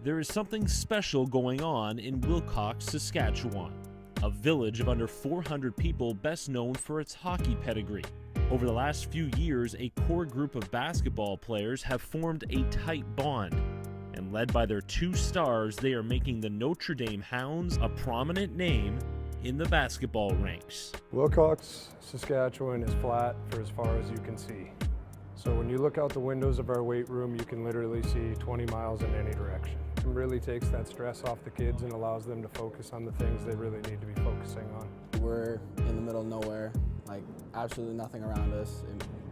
There is something special going on in Wilcox, Saskatchewan, a village of under 400 people best known for its hockey pedigree. Over the last few years, a core group of basketball players have formed a tight bond, and led by their two stars, they are making the Notre Dame Hounds a prominent name in the basketball ranks. Wilcox, Saskatchewan is flat for as far as you can see. So when you look out the windows of our weight room, you can literally see 20 miles in any direction. It really takes that stress off the kids and allows them to focus on the things they really need to be focusing on. We're in the middle of nowhere, like absolutely nothing around us.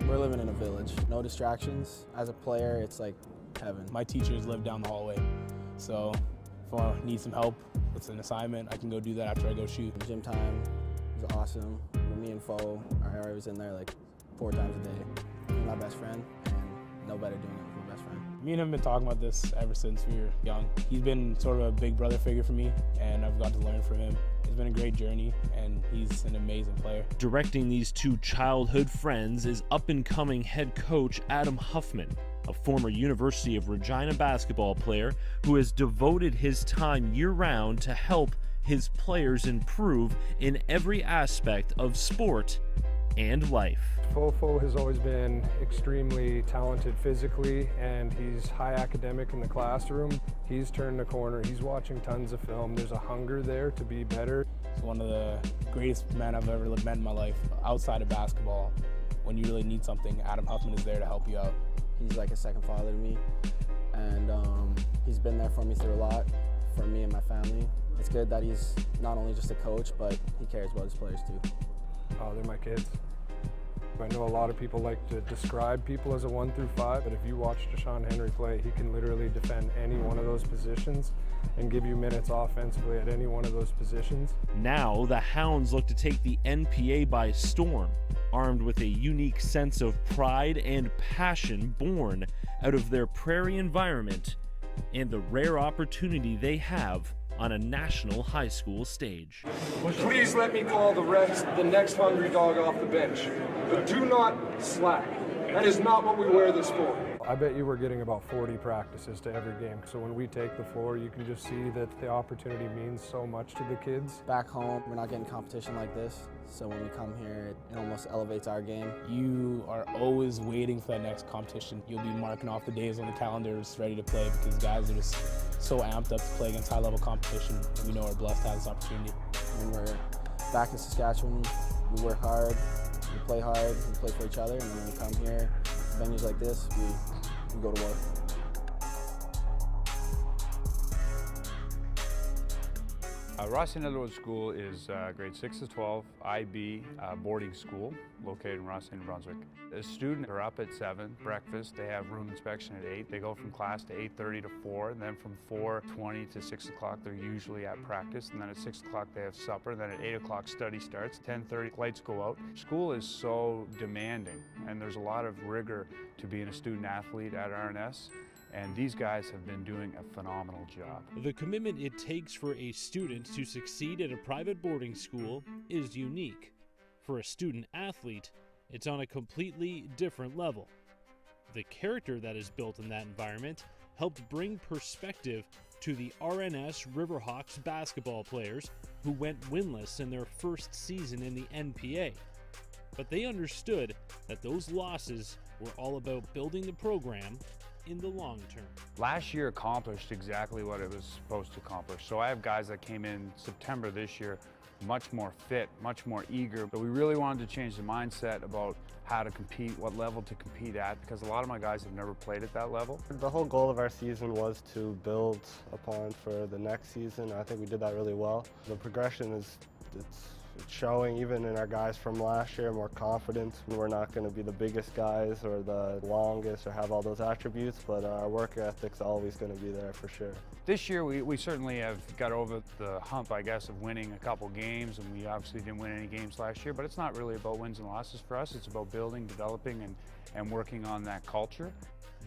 We're living in a village, no distractions. As a player, it's like heaven. My teachers live down the hallway, so if I need some help with an assignment, I can go do that after I go shoot. Gym time is awesome. Me and Fo are always in there like 4 times a day. He's my best friend, and no better doing it with my best friend. Me and him have been talking about this ever since we were young. He's been sort of a big brother figure for me, and I've got to learn from him. It's been a great journey, and he's an amazing player. Directing these two childhood friends is up-and-coming head coach Adam Huffman, a former University of Regina basketball player who has devoted his time year-round to help his players improve in every aspect of sport and life. Fofo has always been extremely talented physically, and he's high academic in the classroom. He's turned the corner. He's watching tons of film. There's a hunger there to be better. He's one of the greatest men I've ever met in my life. Outside of basketball, when you really need something, Adam Huffman is there to help you out. He's like a second father to me, and he's been there for me through a lot, for me and my family. It's good that he's not only just a coach, but he cares about his players too. Oh, they're my kids. I know a lot of people like to describe people as a 1 through 5, but if you watch Deshaun Henry play, he can literally defend any one of those positions and give you minutes offensively at any one of those positions. Now, the Hounds look to take the NPA by storm, armed with a unique sense of pride and passion born out of their prairie environment and the rare opportunity they have on a national high school stage. Please let me call the next hungry dog off the bench, but do not slack. That is not what we wear this for. I bet you we're getting about 40 practices to every game, so when we take the floor, you can just see that the opportunity means so much to the kids. Back home, we're not getting competition like this, so when we come here, it almost elevates our game. You are always waiting for that next competition. You'll be marking off the days on the calendars ready to play because guys are just so amped up to play against high-level competition, and we know we're blessed to have this opportunity. When we're back in Saskatchewan, we work hard, we play hard, we play for each other, and then when we come here, venues like this, we go to work. Rotherham NETHERWOOD School is grade 6 to 12 IB boarding school located in Rotherham, New Brunswick. The students are up at 7, breakfast, they have room inspection at 8. They go from class to 8:30 to 4, and then from 4:20 to 6 o'clock they're usually at practice, and then at 6 o'clock they have supper, then at 8 o'clock study starts, 10:30 lights go out. School is so demanding, and there's a lot of rigor to being a student athlete at RNS. And these guys have been doing a phenomenal job. The commitment it takes for a student to succeed at a private boarding school is unique. For a student athlete, it's on a completely different level. The character that is built in that environment helped bring perspective to the RNS Riverhawks basketball players who went winless in their first season in the NPA. But they understood that those losses were all about building the program in the long term. Last year accomplished exactly what it was supposed to accomplish. So I have guys that came in September this year much more fit, much more eager, but we really wanted to change the mindset about how to compete, what level to compete at, because a lot of my guys have never played at that level. The whole goal of our season was to build upon for the next season. I think we did that really well. The progression is, it's showing even in our guys from last year, more confidence. We're not going to be the biggest guys or the longest or have all those attributes, but our work ethic's always going to be there for sure. This year we certainly have got over the hump, I guess, of winning a couple games, and we obviously didn't win any games last year, but it's not really about wins and losses for us. It's about building, developing, and working on that culture.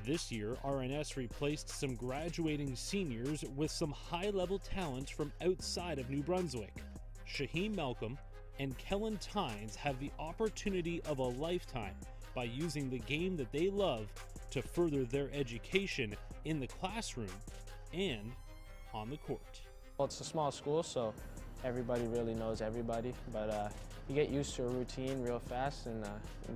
This year, RNS replaced some graduating seniors with some high-level talent from outside of New Brunswick. Shaheem Malcolm and Kellen Tynes have the opportunity of a lifetime by using the game that they love to further their education in the classroom and on the court. Well, it's a small school, so everybody really knows everybody, but you get used to a routine real fast, and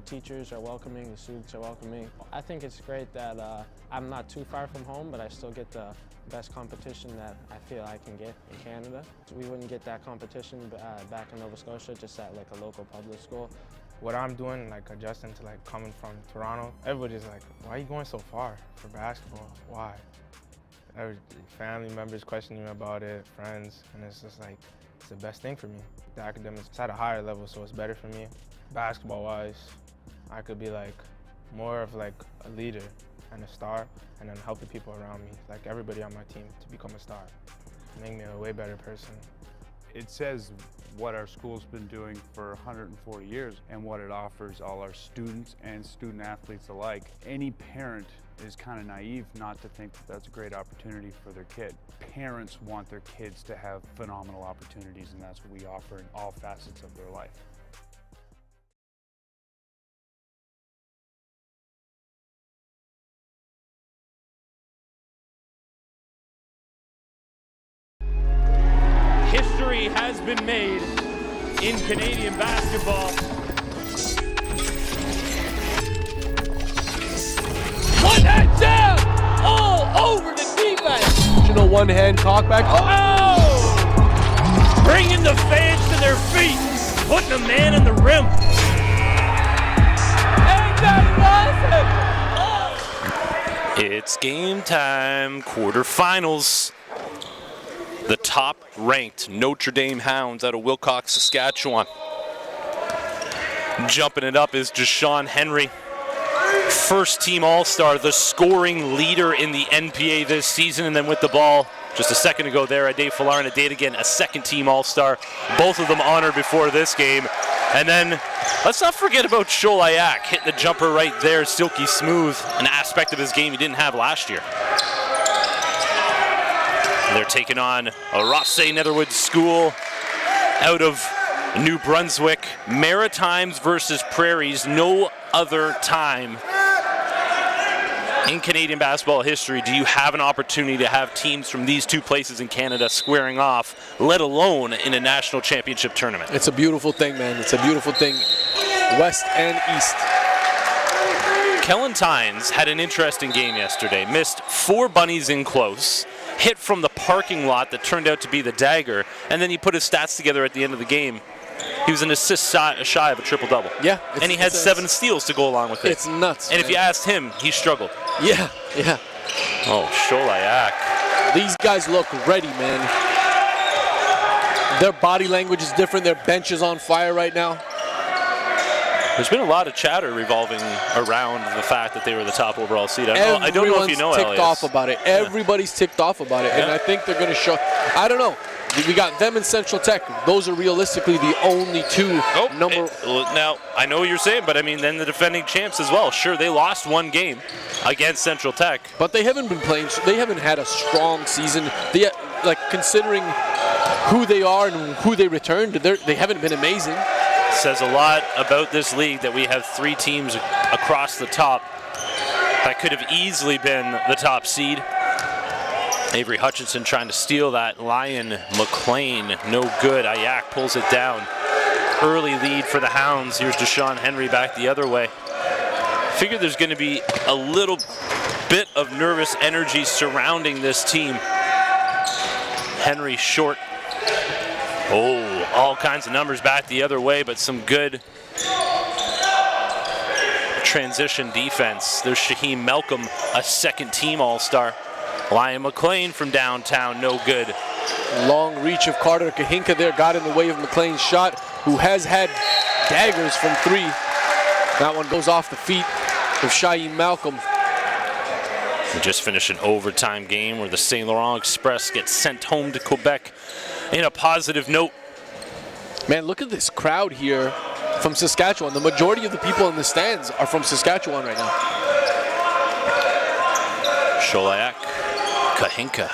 teachers are welcoming, the students are welcoming. I think it's great that I'm not too far from home, but I still get the best competition that I feel I can get in Canada. We wouldn't get that competition back in Nova Scotia, just at like a local public school. What I'm doing, like adjusting to like coming from Toronto, everybody's like, why are you going so far for basketball? Why? Family members questioning me about it, friends, and it's just like, it's the best thing for me. The academics, it's at a higher level, so it's better for me. Basketball-wise, I could be like more of like a leader and a star, and then help the people around me, like everybody on my team, to become a star. Make me a way better person. It says what our school's been doing for 140 years and what it offers all our students and student athletes alike. Any parent is kind of naive not to think that that's a great opportunity for their kid. Parents want their kids to have phenomenal opportunities, and that's what we offer in all facets of their life. History has been made in Canadian basketball. One hand down, all over the defense. One-hand cockback. Oh! Bringing the fans to their feet, putting a man in the rim. Ain't that awesome? Oh! It's game time, quarterfinals. The top-ranked Notre Dame Hounds out of Wilcox, Saskatchewan. Jumping it up is Deshaun Henry. First-team All-Star, the scoring leader in the NPA this season, and then with the ball just a second ago there, Ade Falar and Ade again, a second-team All-Star. Both of them honored before this game. And then let's not forget about Sholayak, hitting the jumper right there, silky smooth, an aspect of his game he didn't have last year. They're taking on a ROTHESAY Netherwood school out of New Brunswick. Maritimes versus Prairies. No other time in Canadian basketball history do you have an opportunity to have teams from these two places in Canada squaring off, let alone in a national championship tournament. It's a beautiful thing, man. It's a beautiful thing, west and east. Kellen Tynes had an interesting game yesterday. Missed 4 bunnies in close. Hit from the parking lot that turned out to be the dagger, and then he put his stats together at the end of the game. He was an assist shy of a triple-double. Yeah. And he had 7 steals to go along with it. It's nuts, And man. if you asked him, he struggled. Yeah, yeah. Oh, Sholayak. These guys look ready, man. Their body language is different. Their bench is on fire right now. There's been a lot of chatter revolving around the fact that they were the top overall seed. I don't know if you know, Everyone's ticked Elias. off about it. Everybody's ticked off about it. And I think they're going to show. I don't know. We got them and Central Tech. Those are realistically the only two Now, I know what you're saying, but I mean, then the defending champs as well. Sure, they lost 1 game against Central Tech. But they haven't been playing. They haven't had a strong season. They, like, considering who they are and who they returned, they haven't been amazing. Says a lot about this league that we have 3 teams across the top that could have easily been the top seed. Avery Hutchinson trying to steal that. Lion McLean, no good. Ayak pulls it down. Early lead for the Hounds. Here's Deshaun Henry back the other way. Figure there's going to be a little bit of nervous energy surrounding this team. Henry short. Oh, all kinds of numbers back the other way, but some good transition defense. There's Shaheem Malcolm, a second-team All-Star. Lion McLean from downtown, no good. Long reach of Carter Kahinka there got in the way of McLean's shot, who has had daggers from 3. That one goes off the feet of Shaheem Malcolm. We just finished an overtime game where the St. Laurent Express gets sent home to Quebec in a positive note. Man, look at this crowd here from Saskatchewan. The majority of the people in the stands are from Saskatchewan right now. Sholayak, Kahinka.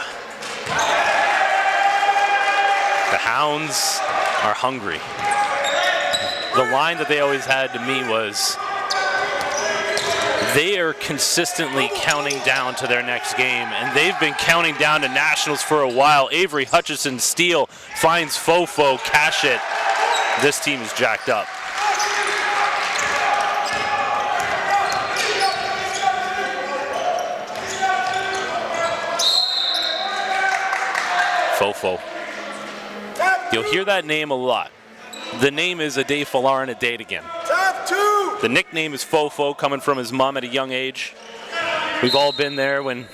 The Hounds are hungry. The line that they always had to me was, they are consistently counting down to their next game, and they've been counting down to nationals for a while. Avery Hutchison steal, finds Fofo, cash it. This team is jacked up. Fofo. You'll hear that name a lot. The name is Ade Falarin Ade again. The nickname is Fofo, coming from his mom at a young age. We've all been there when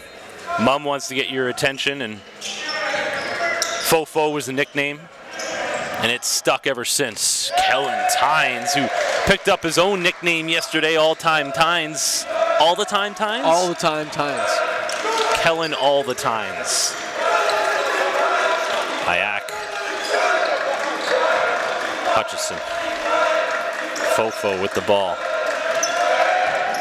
mom wants to get your attention, and Fofo was the nickname, and it's stuck ever since. Kellen Tynes, who picked up his own nickname yesterday, All-Time Tynes. All the time Tynes? All the time Tynes. Kellen All the Tynes. Hayak. Hutchison. Fofo with the ball.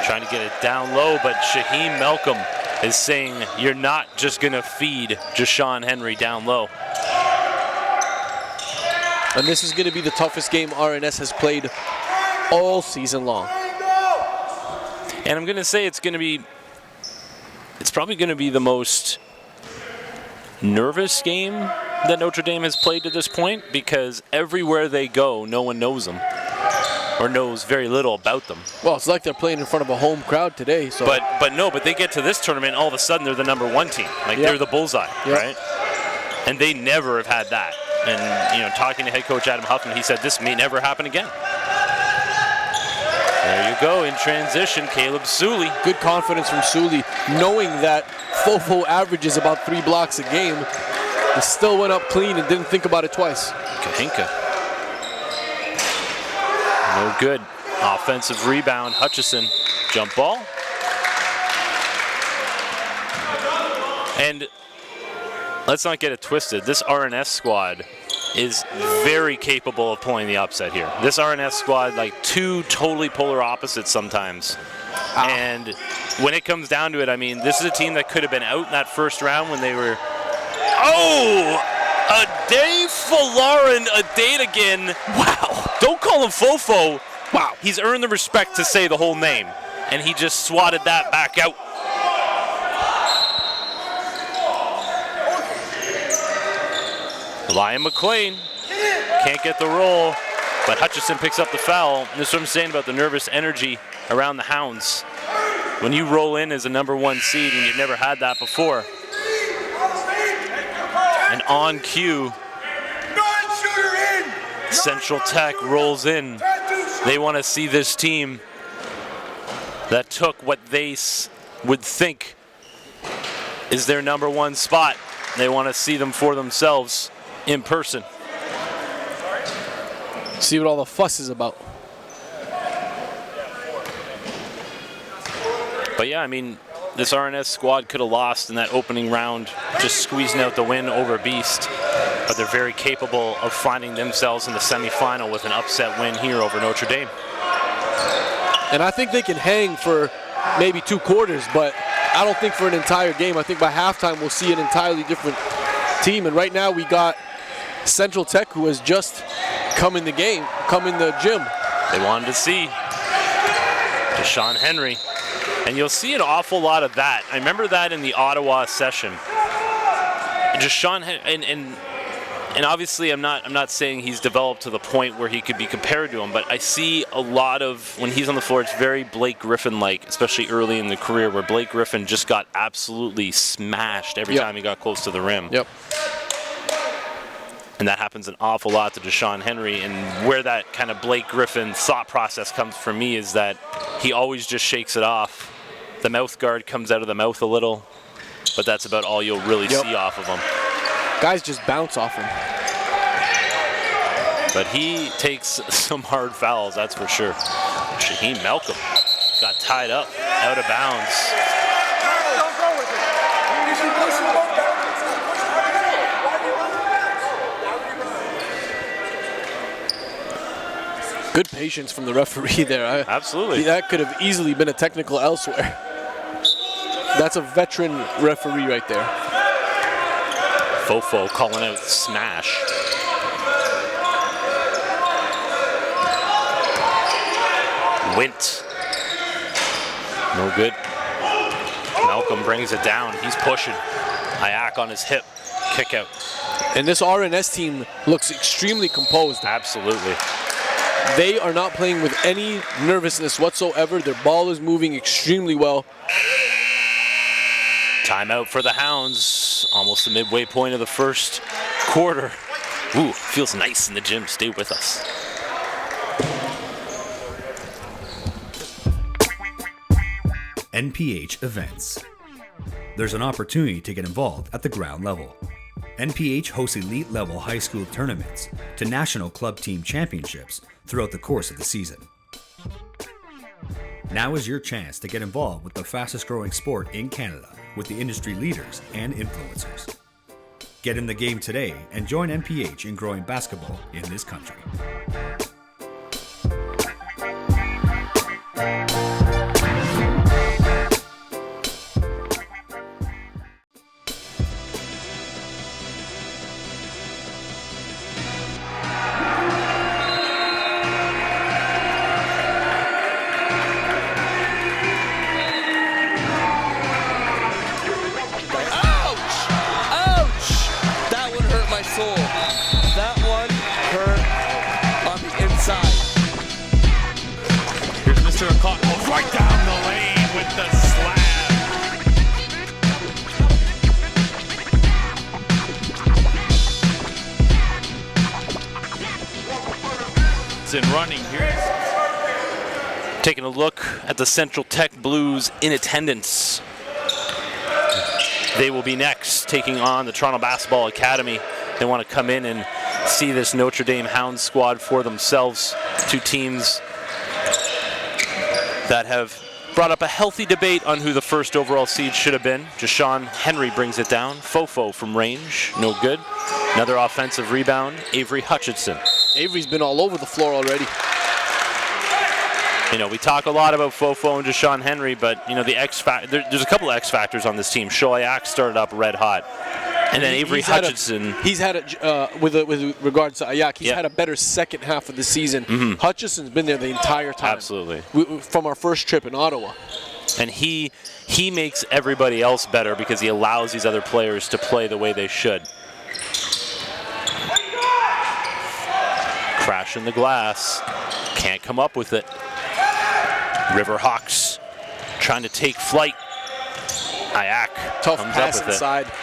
Trying to get it down low, but Shaheem Malcolm is saying you're not just going to feed Jashawn Henry down low. And this is going to be the toughest game RNS has played all season long. And I'm going to say it's probably going to be the most nervous game that Notre Dame has played to this point, because everywhere they go, no one knows them or knows very little about them. Well, it's like they're playing in front of a home crowd today. So. But they get to this tournament, all of a sudden they're the #1 team. Like they're the bullseye, right? And they never have had that. And talking to head coach Adam Huffman, he said this may never happen again. There you go, in transition, Caleb Sully. Good confidence from Sully, knowing that Fofo averages about 3 blocks a game. He still went up clean and didn't think about it twice. Kahinka. No good. Offensive rebound, Hutchison. Jump ball. And let's not get it twisted. This RNS squad is very capable of pulling the upset here. This RNS squad, like two totally polar opposites sometimes. And when it comes down to it, I mean, this is a team that could have been out in that first round when they were... Oh! Ade Falarin Ade again. Wow. Don't call him Fofo. Wow. He's earned the respect to say the whole name. And he just swatted that back out. Ryan McLean can't get the roll, but Hutchison picks up the foul. And this is what I'm saying about the nervous energy around the Hounds. When you roll in as a #1 seed and you've never had that before. And on cue, Central Tech rolls in. They want to see this team that took what they would think is their #1 spot. They want to see them for themselves in person. See what all the fuss is about. But yeah, I mean, this RNS squad could have lost in that opening round, just squeezing out the win over Beast. But they're very capable of finding themselves in the semifinal with an upset win here over Notre Dame. And I think they can hang for maybe 2 quarters, but I don't think for an entire game. I think by halftime we'll see an entirely different team. And right now we got Central Tech, who has just come in the game, come in the gym. They wanted to see Jashawn Henry. And you'll see an awful lot of that. I remember that in the Ottawa session. Jashawn, and obviously I'm not saying he's developed to the point where he could be compared to him, but I see a lot of, when he's on the floor, it's very Blake Griffin-like, especially early in the career, where Blake Griffin just got absolutely smashed every time he got close to the rim. Yep. And that happens an awful lot to Jashawn Henry, and where that kind of Blake Griffin thought process comes for me is that he always just shakes it off. The mouth guard comes out of the mouth a little, but that's about all you'll really see off of him. Guys just bounce off him. But he takes some hard fouls, that's for sure. Shaheem Malcolm got tied up, out of bounds. Good patience from the referee there. Absolutely. That could have easily been a technical elsewhere. That's a veteran referee right there. Fofo calling out smash. Wint. No good. Malcolm brings it down. He's pushing. Iac on his hip. Kick out. And this RNS team looks extremely composed. Absolutely. They are not playing with any nervousness whatsoever. Their ball is moving extremely well. Timeout for the Hounds. Almost the midway point of the first quarter. Ooh, feels nice in the gym. Stay with us. NPH events. There's an opportunity to get involved at the ground level. NPH hosts elite level high school tournaments to national club team championships throughout the course of the season. Now is your chance to get involved with the fastest growing sport in Canada with the industry leaders and influencers. Get in the game today and join NPH in growing basketball in this country. Right down the lane with the slab. It's in running here. Taking a look at the Central Tech Blues in attendance. They will be next, taking on the Toronto Basketball Academy. They want to come in and see this Notre Dame Hounds squad for themselves. Two teams that have brought up a healthy debate on who the first overall seed should have been. Jashawn Henry brings it down. Fofo from range, no good. Another offensive rebound, Avery Hutchinson. Avery's been all over the floor already. You know, we talk a lot about Fofo and Jashawn Henry, but you know, there's a couple of X factors on this team. Shoayak started up red hot. And then Avery Hutchinson. He's had with regards to Iac, he's had a better second half of the season. Hutchinson's been there the entire time. Absolutely. From our first trip in Ottawa. And he makes everybody else better because he allows these other players to play the way they should. Crash in the glass. Can't come up with it. Riverhawks trying to take flight. Iac tough comes pass up with inside. It.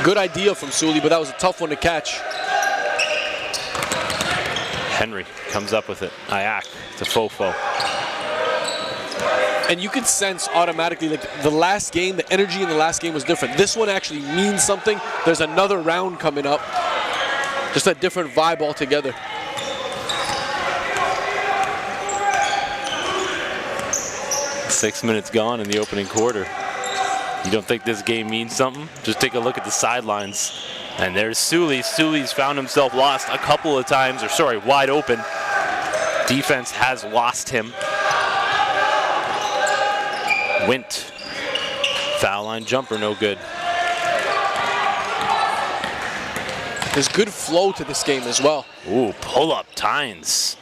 Good idea from Sully, but that was a tough one to catch. Henry comes up with it. Iac to Fofo. And you can sense automatically, like the last game, the energy in the last game was different. This one actually means something. There's another round coming up. Just a different vibe altogether. Six minutes gone in the opening quarter. You don't think this game means something? Just take a look at the sidelines. And there's Sully. Sully's found himself lost a couple of times, or sorry, wide open. Defense has lost him. Wint. Foul line jumper, no good. There's good flow to this game as well. Ooh, pull up Tynes.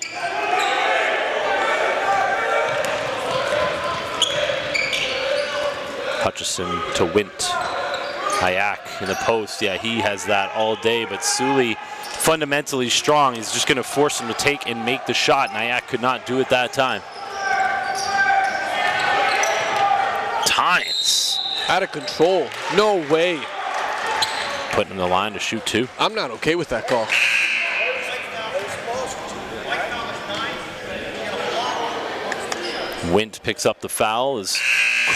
Hutchison to Wint. Iac in the post. Yeah, he has that all day, but Sully fundamentally strong. He's just going to force him to take and make the shot, and Iac could not do it that time. Tynes. Out of control. No way. Putting in the line to shoot two. I'm not okay with that call. Wint picks up the foul as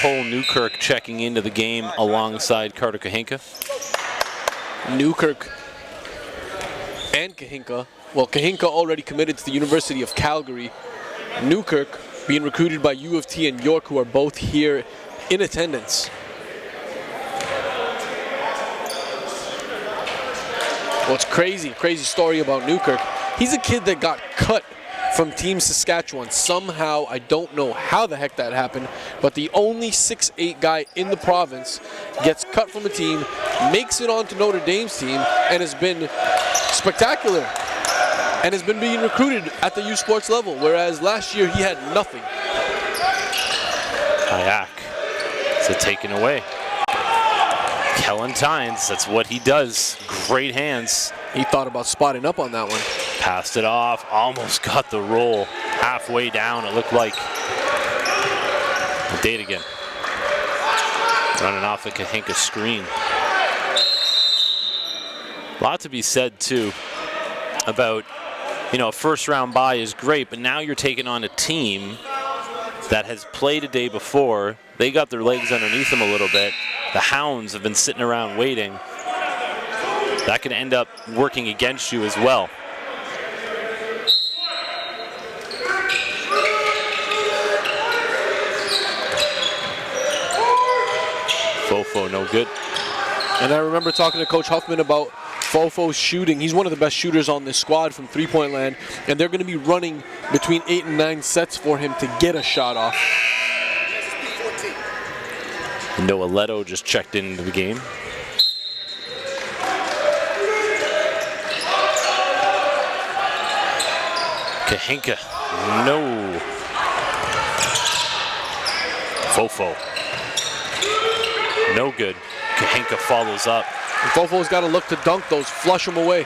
Cole Newkirk checking into the game alongside Carter Kahinka. Newkirk and Kahinka. Well, Kahinka already committed to the University of Calgary. Newkirk being recruited by U of T and York, who are both here in attendance. Well, it's crazy story about Newkirk. He's a kid that got cut from Team Saskatchewan. Somehow, I don't know how the heck that happened, but the only 6'8" guy in the province gets cut from a team, makes it onto Notre Dame's team, and has been spectacular, and has been being recruited at the U Sports level, whereas last year he had nothing. Hayak. So taken away. Kellen Tynes, that's what he does. Great hands. He thought about spotting up on that one. Passed it off, almost got the roll. Halfway down, it looked like Dadigan. Running off the Kahinka screen. A lot to be said too about, you know, a first round bye is great, but now you're taking on a team that has played a day before. They got their legs underneath them a little bit. The Hounds have been sitting around waiting. That can end up working against you as well. Fofo, no good. And I remember talking to Coach Huffman about Fofo's shooting. He's one of the best shooters on this squad from three-point land, and they're going to be running between 8 and 9 sets for him to get a shot off. Noah Leto just checked into the game. Kahinka, no. Fofo, no good. Kahinka follows up. And Fofo's got to look to dunk those, flush them away.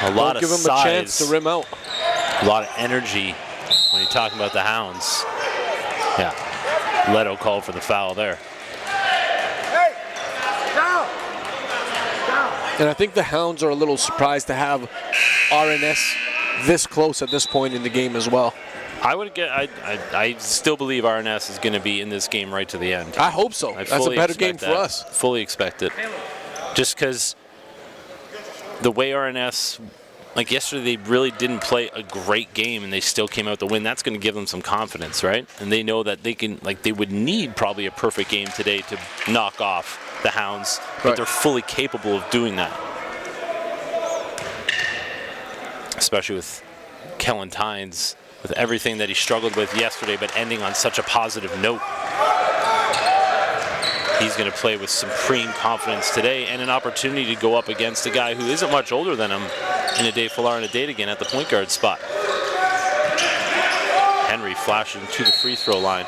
A lot of give him size, a chance to rim out. A lot of energy when you're talking about the Hounds. Yeah, Leto called for the foul there. And I think the Hounds are a little surprised to have RNS this close at this point in the game as well. I still believe RNS is going to be in this game right to the end. I hope so. That's a better game for us. Fully expect it. Just because the way RNS, like yesterday, they really didn't play a great game and they still came out to win. That's going to give them some confidence, right? And they know that they can, like, they would need probably a perfect game today to knock off the Hounds, but they're fully capable of doing that. Especially with Kellen Tynes, with everything that he struggled with yesterday, but ending on such a positive note. He's going to play with supreme confidence today and an opportunity to go up against a guy who isn't much older than him in a Dave Fuller and a Dadigan at the point guard spot. Henry flashing to the free throw line.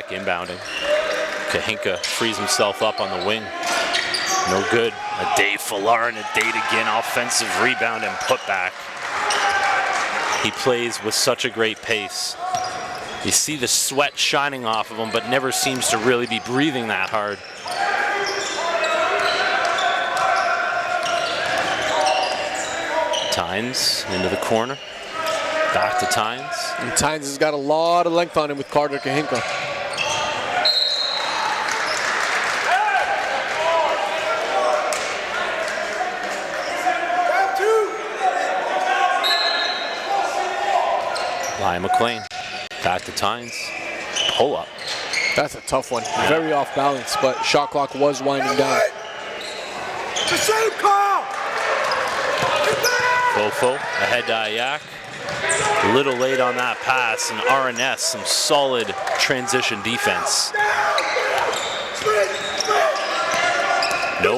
Inbounding. Kahinka frees himself up on the wing. No good. A Dave Fuller and a Dadigan offensive rebound and putback. He plays with such a great pace. You see the sweat shining off of him, but never seems to really be breathing that hard. Tynes into the corner. Back to Tynes. And Tynes has got a lot of length on him with Carter Kahinka. Ryan McLean, back to Tynes, pull up. That's a tough one, very off balance, but shot clock was winding down. The same call! Fofo ahead to Ayak. A little late on that pass, and RNS, some solid transition defense. No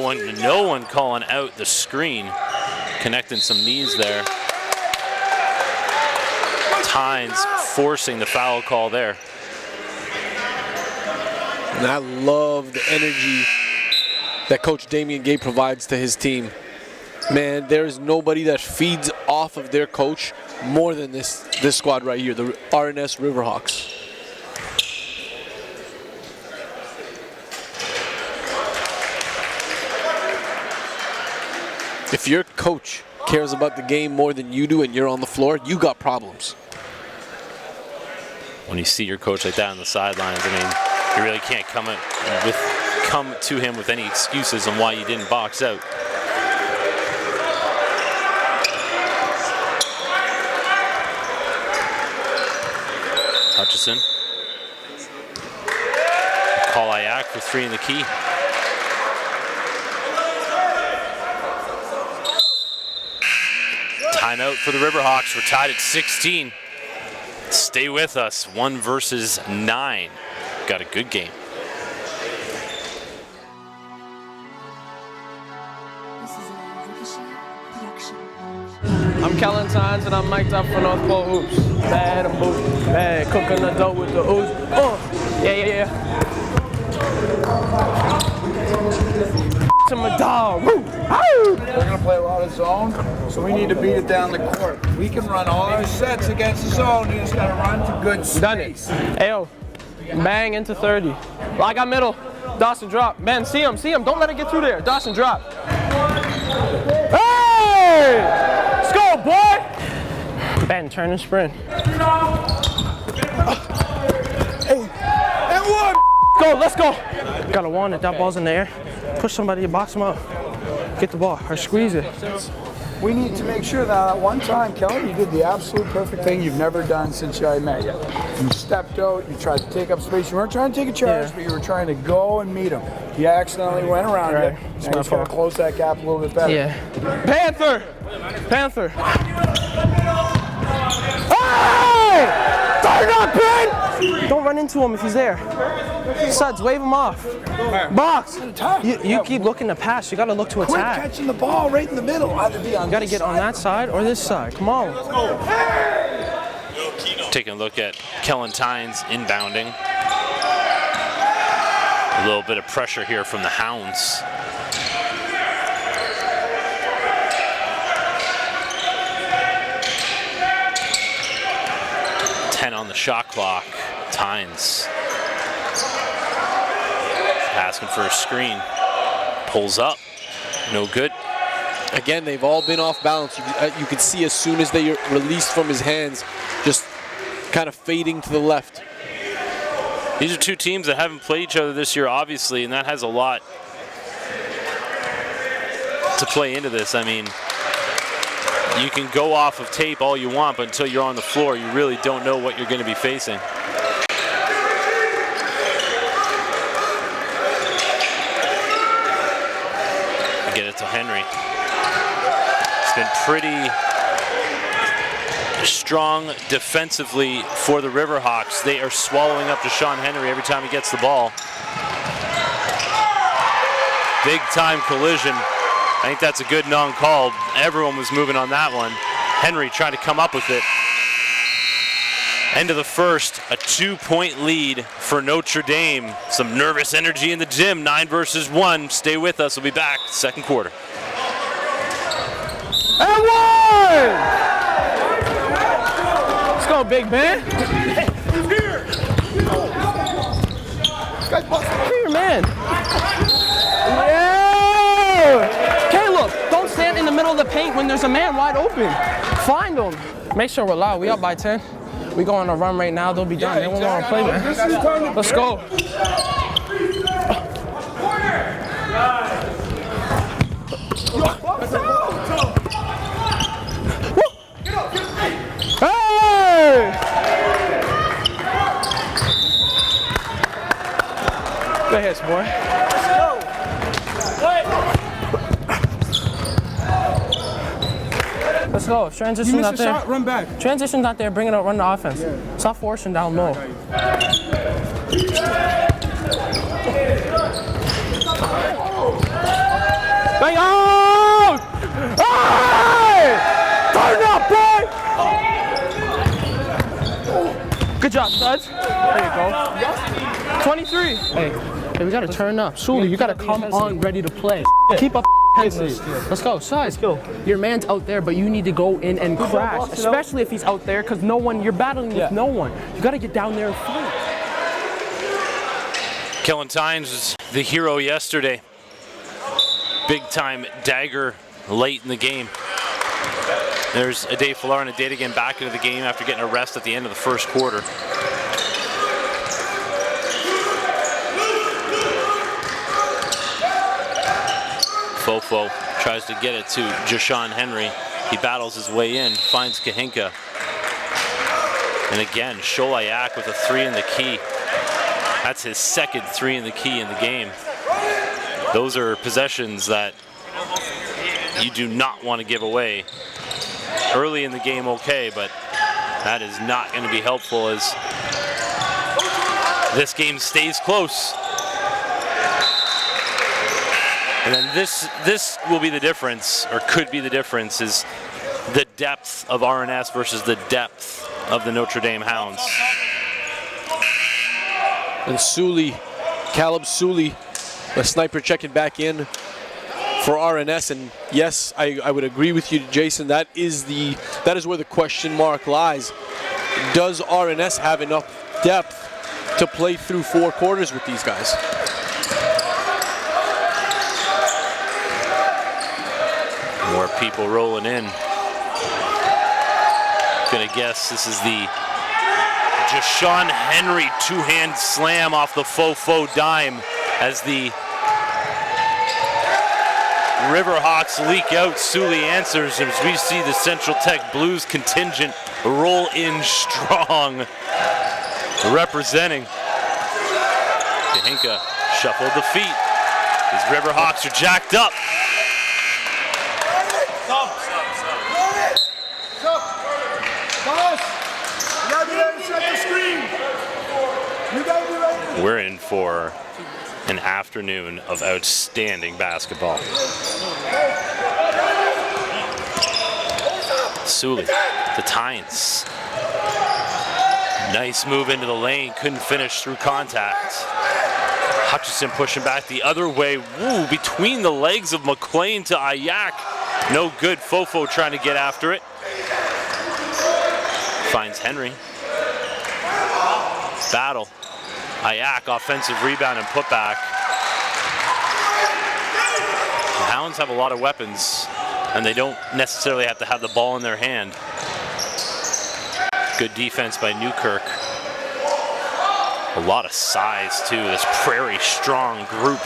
one calling out the screen, connecting some knees there. Tynes forcing the foul call there. And I love the energy that Coach Damian Gay provides to his team. Man, there is nobody that feeds off of their coach more than this squad right here, the RNS Riverhawks. If your coach cares about the game more than you do and you're on the floor, you got problems. When you see your coach like that on the sidelines, I mean, you really can't come to him with any excuses on why you didn't box out. Hutchison. Call Ayak for 3 in the key. Timeout for the Riverhawks. We're tied at 16. Stay with us. 1 versus 9. got a good game. I'm Kellen Tynes and I'm mic'd up for North Pole Hoops. Bad and boot, bad, cooking the dough with the ooze. Yeah. To my dog. Woo. We're going to play a lot of zone, so we need to beat it down the court. We can run all our sets against the zone. You just got to run to good space. Done it. Ayo, bang into 30. I got middle. Dawson drop. Ben, see him. Don't let it get through there. Dawson drop. Hey! Let's go, boy! Ben, turn and sprint. Hey, and one! Go, let's go! Got a one if that ball's in the air. Push somebody, box him up. Get the ball, or squeeze it. We need to make sure that at one time, Kellen, you did the absolute perfect thing you've never done since I met you. You stepped out, you tried to take up space. You weren't trying to take a charge, but you were trying to go and meet him. You accidentally went around it. Now he's got to close that gap a little bit better. Yeah. Panther! Hey! Turn up, Ben! Don't run into him if he's there. Suds, wave him off. Box! You keep looking to pass. You got to look to attack. Quit catching the ball right in the middle. Either be on you got to get on that side or this side. Come on. Taking a look at Kellen Tynes inbounding. A little bit of pressure here from the Hounds. On the shot clock, Tynes asking for a screen, pulls up, no good. Again, they've all been off balance. You can see as soon as they released from his hands, just kind of fading to the left. These are two teams that haven't played each other this year, obviously, and that has a lot to play into this. I mean, you can go off of tape all you want, but until you're on the floor, you really don't know what you're going to be facing. Get it to Henry. It's been pretty strong defensively for the Riverhawks. They are swallowing up Deshaun Henry every time he gets the ball. Big time collision. I think that's a good non-call. Everyone was moving on that one. Henry trying to come up with it. End of the first, a 2-point lead for Notre Dame. Some nervous energy in the gym, 9 versus 1. Stay with us, we'll be back second quarter. And one! Let's go, big man. Here, man. Yeah! Caleb, don't stand in the middle of the paint when there's a man wide open. Find him. Make sure we're loud. We up by 10. We go on a run right now. They'll be done. They won't want to play, man. Let's go. Hey! Good hits, boy. Let's go. If transition's not there, run back. Transition's not there, bring it up, run the offense. Yeah. Stop forcing down low. Bang out! Hey! Turn up, boy! Good job, studs. There you go. 23. Hey, we gotta turn up. Suli, you gotta come on ready to play. Keep up. Let's go, size. Let's go. Your man's out there, but you need to go in and crash, especially if he's out there, because you're battling with no one. You got to get down there and fight. Kellen Tynes was the hero yesterday. Big time dagger late in the game. There's Ade Falar and Ade again back into the game after getting a rest at the end of the first quarter. Fofo tries to get it to Deshaun Henry. He battles his way in, finds Kahinka. And again, Sholayak with a 3 in the key. That's his second 3 in the key in the game. Those are possessions that you do not want to give away. Early in the game, okay, but that is not going to be helpful as this game stays close. And then this will be the difference, or could be the difference, is the depth of RNS versus the depth of the Notre Dame Hounds. And Sully, Caleb Sully, the sniper checking back in for RNS. And yes, I would agree with you, Jason. That is where the question mark lies. Does RNS have enough depth to play through 4 quarters with these guys? More people rolling in. Gonna guess this is the Jashawn Henry 2-hand slam off the faux dime as the Riverhawks leak out. Sully answers as we see the Central Tech Blues contingent roll in strong. Representing. Kahinka shuffled the feet. These Riverhawks are jacked up. We're in for an afternoon of outstanding basketball. Sully, the Tynes. Nice move into the lane, couldn't finish through contact. Hutchison pushing back the other way. Woo, between the legs of McLean to Ayak. No good. Fofo trying to get after it. Finds Henry. Battle. Ayak, offensive rebound and putback. The Hounds have a lot of weapons, and they don't necessarily have to have the ball in their hand. Good defense by Newkirk. A lot of size, too. This Prairie strong group.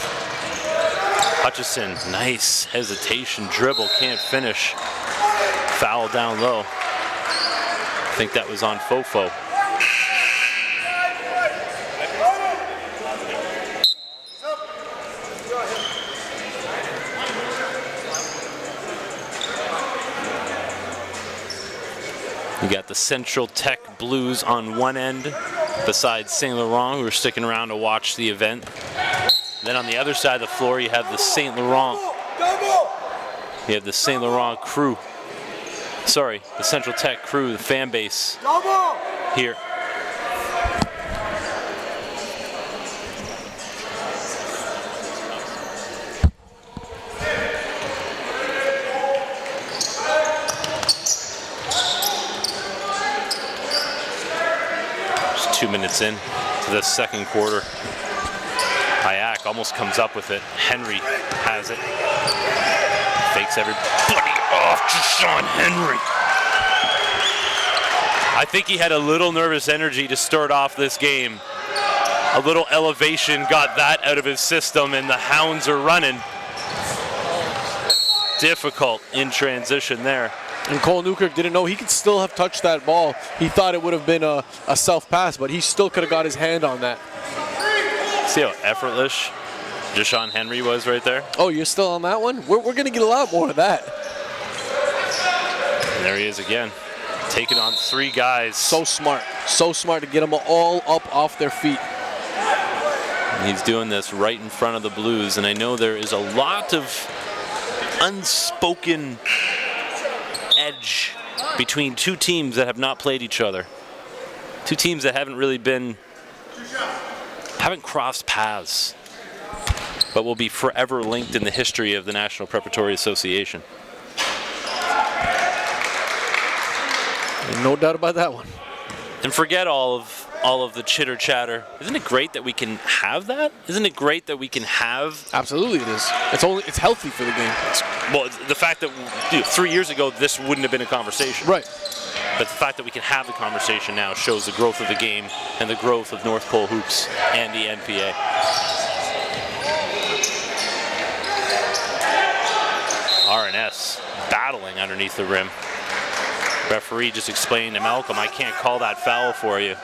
Hutchison, nice hesitation, dribble, can't finish. Foul down low. I think that was on Fofo. You got the Central Tech Blues on one end, besides St. Laurent, who are sticking around to watch the event. Then on the other side of the floor, you have the St. Laurent. You have the St. Laurent crew. Sorry, the Central Tech crew, the fan base here. Just 2 minutes in to the second quarter. Ayak almost comes up with it. Henry has it. Fakes everybody off. Jashawn Henry. I think he had a little nervous energy to start off this game. A little elevation got that out of his system, and the Hounds are running. Difficult in transition there. And Cole Newkirk didn't know he could still have touched that ball. He thought it would have been a self-pass, but he still could have got his hand on that. See how effortless Jashawn Henry was right there? Oh, you're still on that one? We're going to get a lot more of that. And there he is again, taking on 3 guys. So smart to get them all up off their feet. And he's doing this right in front of the Blues, and I know there is a lot of unspoken edge between 2 teams that have not played each other. 2 teams that haven't really haven't crossed paths, but will be forever linked in the history of the National Preparatory Association. No doubt about that one. And forget all of the chitter chatter. Isn't it great that we can have that? Isn't it great that we can have? Absolutely, it is. It's healthy for the game. Well, the fact that 3 years ago this wouldn't have been a conversation. Right. But the fact that we can have the conversation now shows the growth of the game and the growth of North Pole Hoops and the NPA. RNS battling underneath the rim. Referee just explained to Malcolm, I can't call that foul for you.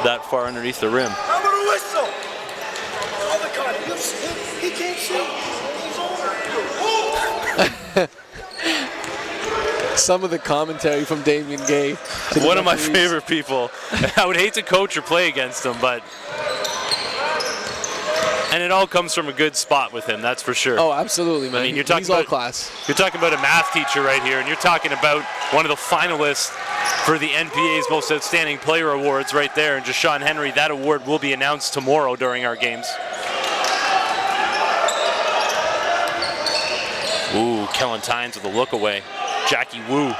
That far underneath the rim. I'm gonna whistle. He can't see. He's over. Some of the commentary from Damien Gay. One of my favorite people. I would hate to coach or play against him, but... And it all comes from a good spot with him, that's for sure. Oh, absolutely, man. I mean, you're talking He's about, all class. You're talking about a math teacher right here, and you're talking about one of the finalists for the NPA's Most Outstanding Player Awards right there. And Jashawn Henry, that award will be announced tomorrow during our games. Ooh, Kellen Tynes with a look away. Jackie Wu.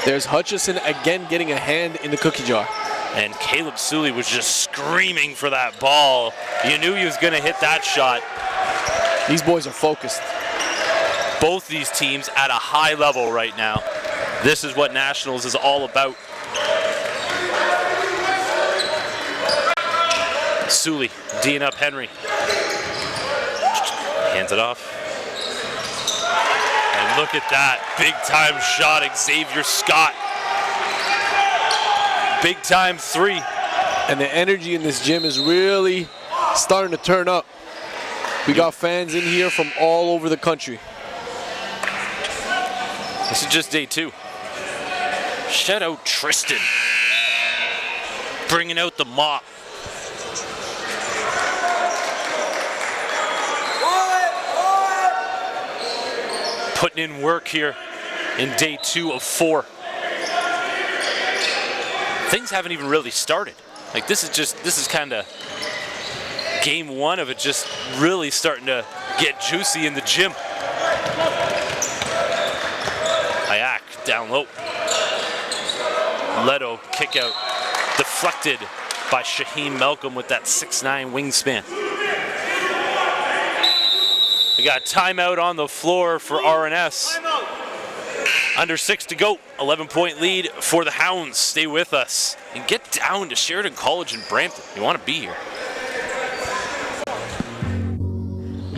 There's Hutchison again getting a hand in the cookie jar. And Caleb Sully was just screaming for that ball. You knew he was going to hit that shot. These boys are focused. Both these teams at a high level right now. This is what Nationals is all about. Sully, D'ing up Henry. Hands it off. And look at that, big time shot, Xavier Scott. Big time three. And the energy in this gym is really starting to turn up. We got fans in here from all over the country. This is just day 2. Shout out Tristan. Bringing out the mop. Putting in work here in day 2 of 4. Things haven't even really started. Like this is kind of game 1 of it just really starting to get juicy in the gym. Ayak down low. Leto kick out deflected by Shaheem Malcolm with that 6'9" wingspan. We got timeout on the floor for RNS. Under 6 to go, 11-point lead for the Hounds. Stay with us and get down to Sheridan College in Brampton. You want to be here.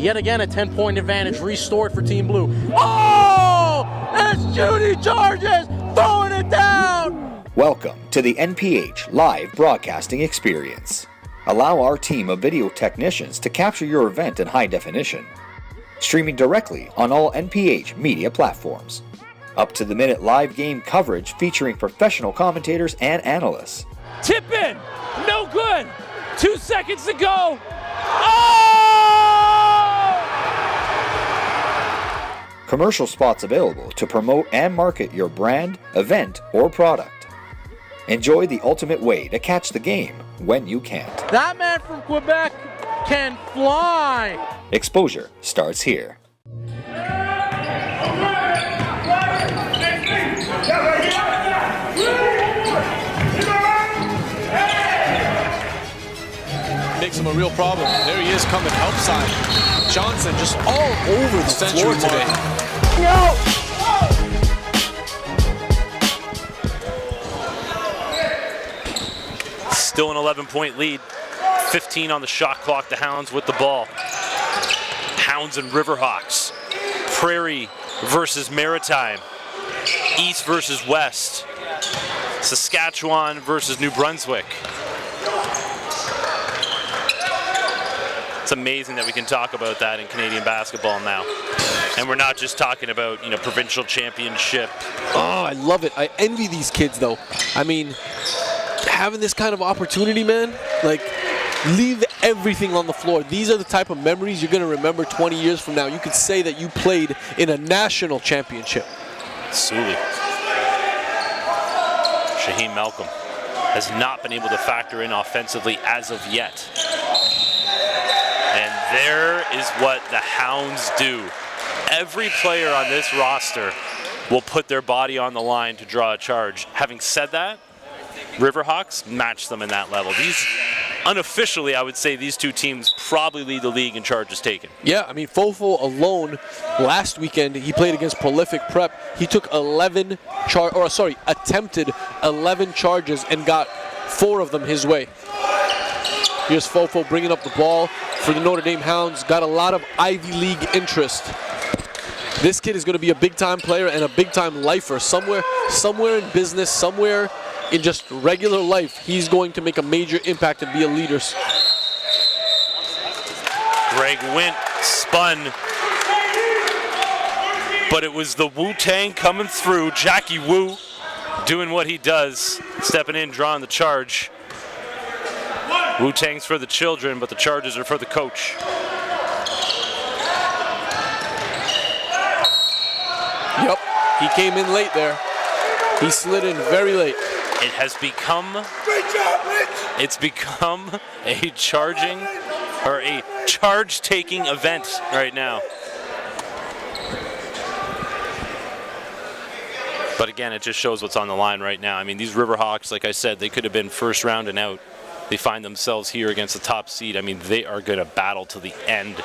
Yet again, a 10-point advantage restored for Team Blue. Oh! It's Judy Charges throwing it down! Welcome to the NPH live broadcasting experience. Allow our team of video technicians to capture your event in high definition. Streaming directly on all NPH media platforms. Up-to-the-minute live game coverage featuring professional commentators and analysts. Tip in! No good! 2 seconds to go! Oh! Commercial spots available to promote and market your brand, event, or product. Enjoy the ultimate way to catch the game when you can't. That man from Quebec can fly! Exposure starts here. Makes him a real problem. There he is coming outside. Johnson just all over the floor today. No! Still an 11-point lead. 15 on the shot clock. The Hounds with the ball. Hounds and Riverhawks. Prairie versus Maritime. East versus West. Saskatchewan versus New Brunswick. It's amazing that we can talk about that in Canadian basketball now. And we're not just talking about, provincial championship. Oh, I love it. I envy these kids, though. I mean, having this kind of opportunity, man, like, leave everything on the floor. These are the type of memories you're going to remember 20 years from now. You could say that you played in a national championship. Sully. Shaheem Malcolm has not been able to factor in offensively as of yet. And there is what the Hounds do. Every player on this roster will put their body on the line to draw a charge. Having said that, Riverhawks match them in that level. Unofficially, I would say these two teams probably lead the league in charges taken. Yeah, I mean, Fofo alone, last weekend, he played against Prolific Prep. He took attempted 11 charges and got 4 of them his way. Here's Fofo bringing up the ball for the Notre Dame Hounds. Got a lot of Ivy League interest. This kid is going to be a big-time player and a big-time lifer. Somewhere in business, somewhere in just regular life, he's going to make a major impact and be a leader. Greg Wint spun. but it was the Wu-Tang coming through. Jackie Wu doing what he does, stepping in, drawing the charge. Wu-Tang's for the children, but the charges are for the coach. Yep, he came in late there. He slid in very late. It has become, it's become a charging, or a charge-taking event right now. But again, it just shows what's on the line right now. I mean, these Riverhawks, like I said, they could have been first round and out. They find themselves here against the top seed. I mean, they are going to battle to the end.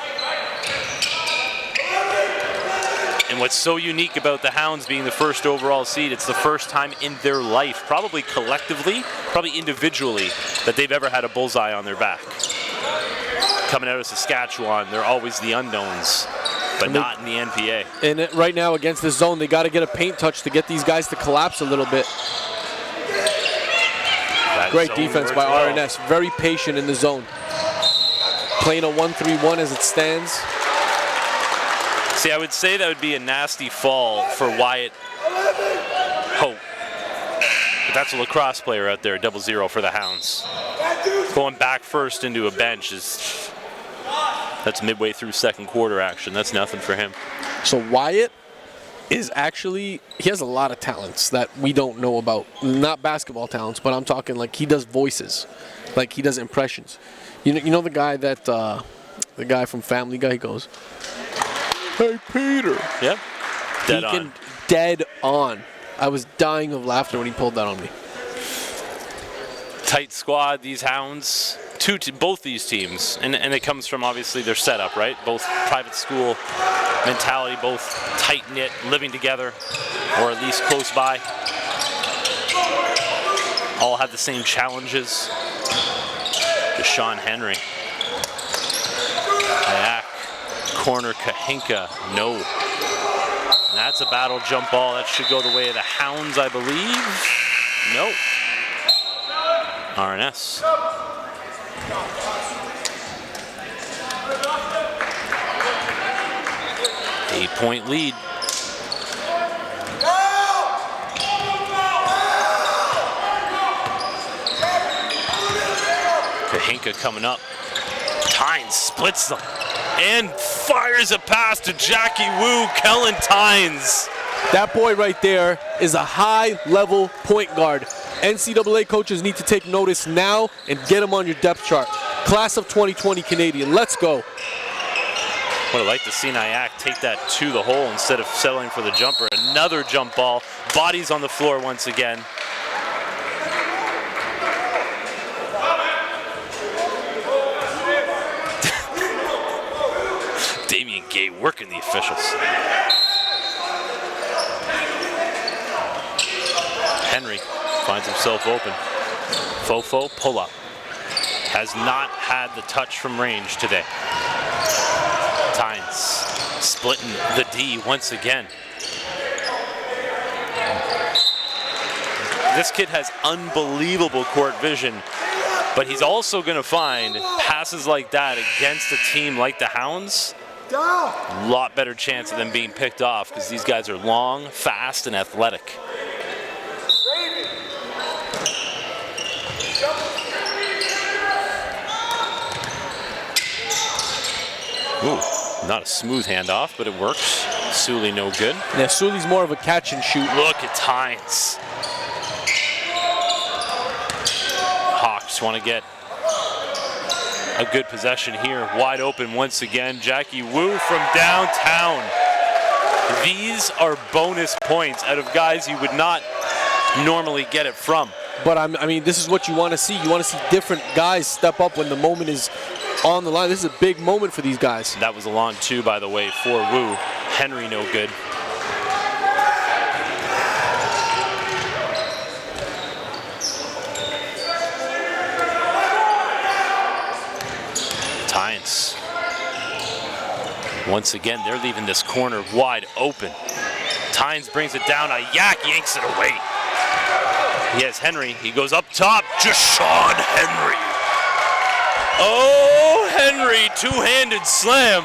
And what's so unique about the Hounds being the first overall seed, it's the first time in their life, probably collectively, probably individually, that they've ever had a bullseye on their back. Coming out of Saskatchewan, they're always the unknowns, but not in the NPA. And right now against this zone, they got to get a paint touch to get these guys to collapse a little bit. Great defense by RNS, very patient in the zone. Playing a 1-3-1 as it stands. See, I would say that would be a nasty fall for Wyatt Hope. But that's a lacrosse player out there, 0-0 for the Hounds. Going back first into a bench that's midway through second quarter action. That's nothing for him. So Wyatt is actually, he has a lot of talents that we don't know about. Not basketball talents, but I'm talking like he does voices. Like he does impressions. You know the guy that, the guy from Family Guy, he goes, "Hey, Peter." Yeah. Dead on. Dead on. I was dying of laughter when he pulled that on me. Tight squad, these Hounds. Both these teams. And it comes from, obviously, their setup, right? Both private school mentality, both tight-knit, living together, or at least close by. All have the same challenges. Deshaun Henry. Ayak. Corner Kahinka, no. And that's a battle jump ball. That should go the way of the Hounds, I believe. No. RNS. Eight-point lead. Kahinka coming up. Tynes splits them and fires a pass to Jackie Wu. Kellen Tynes. That boy right there is a high-level point guard. NCAA coaches need to take notice now and get him on your depth chart. Class of 2020 Canadian. Let's go. Would have liked to see Nyack take that to the hole instead of settling for the jumper. Another jump ball. Bodies on the floor once again. Damian Gay working the officials. Henry finds himself open. Fofo pull-up. Has not had the touch from range today. Tynes splitting the D once again. This kid has unbelievable court vision, but he's also going to find passes like that against a team like the Hounds. A lot better chance of them being picked off because these guys are long, fast, and athletic. Ooh, not a smooth handoff, but it works. Sully no good. Yeah, Sully's more of a catch and shoot. Look at Tynes. Hawks want to get a good possession here. Wide open once again. Jackie Wu from downtown. These are bonus points out of guys you would not normally get it from. But I mean, this is what you want to see. You want to see different guys step up when the moment is on the line. This is a big moment for these guys. That was a long two, by the way, for Wu. Henry no good. Tynes. Once again, they're leaving this corner wide open. Tynes brings it down. Ayak yanks it away. He has Henry. He goes up top. Deshaun Henry. Oh, Henry, two-handed slam.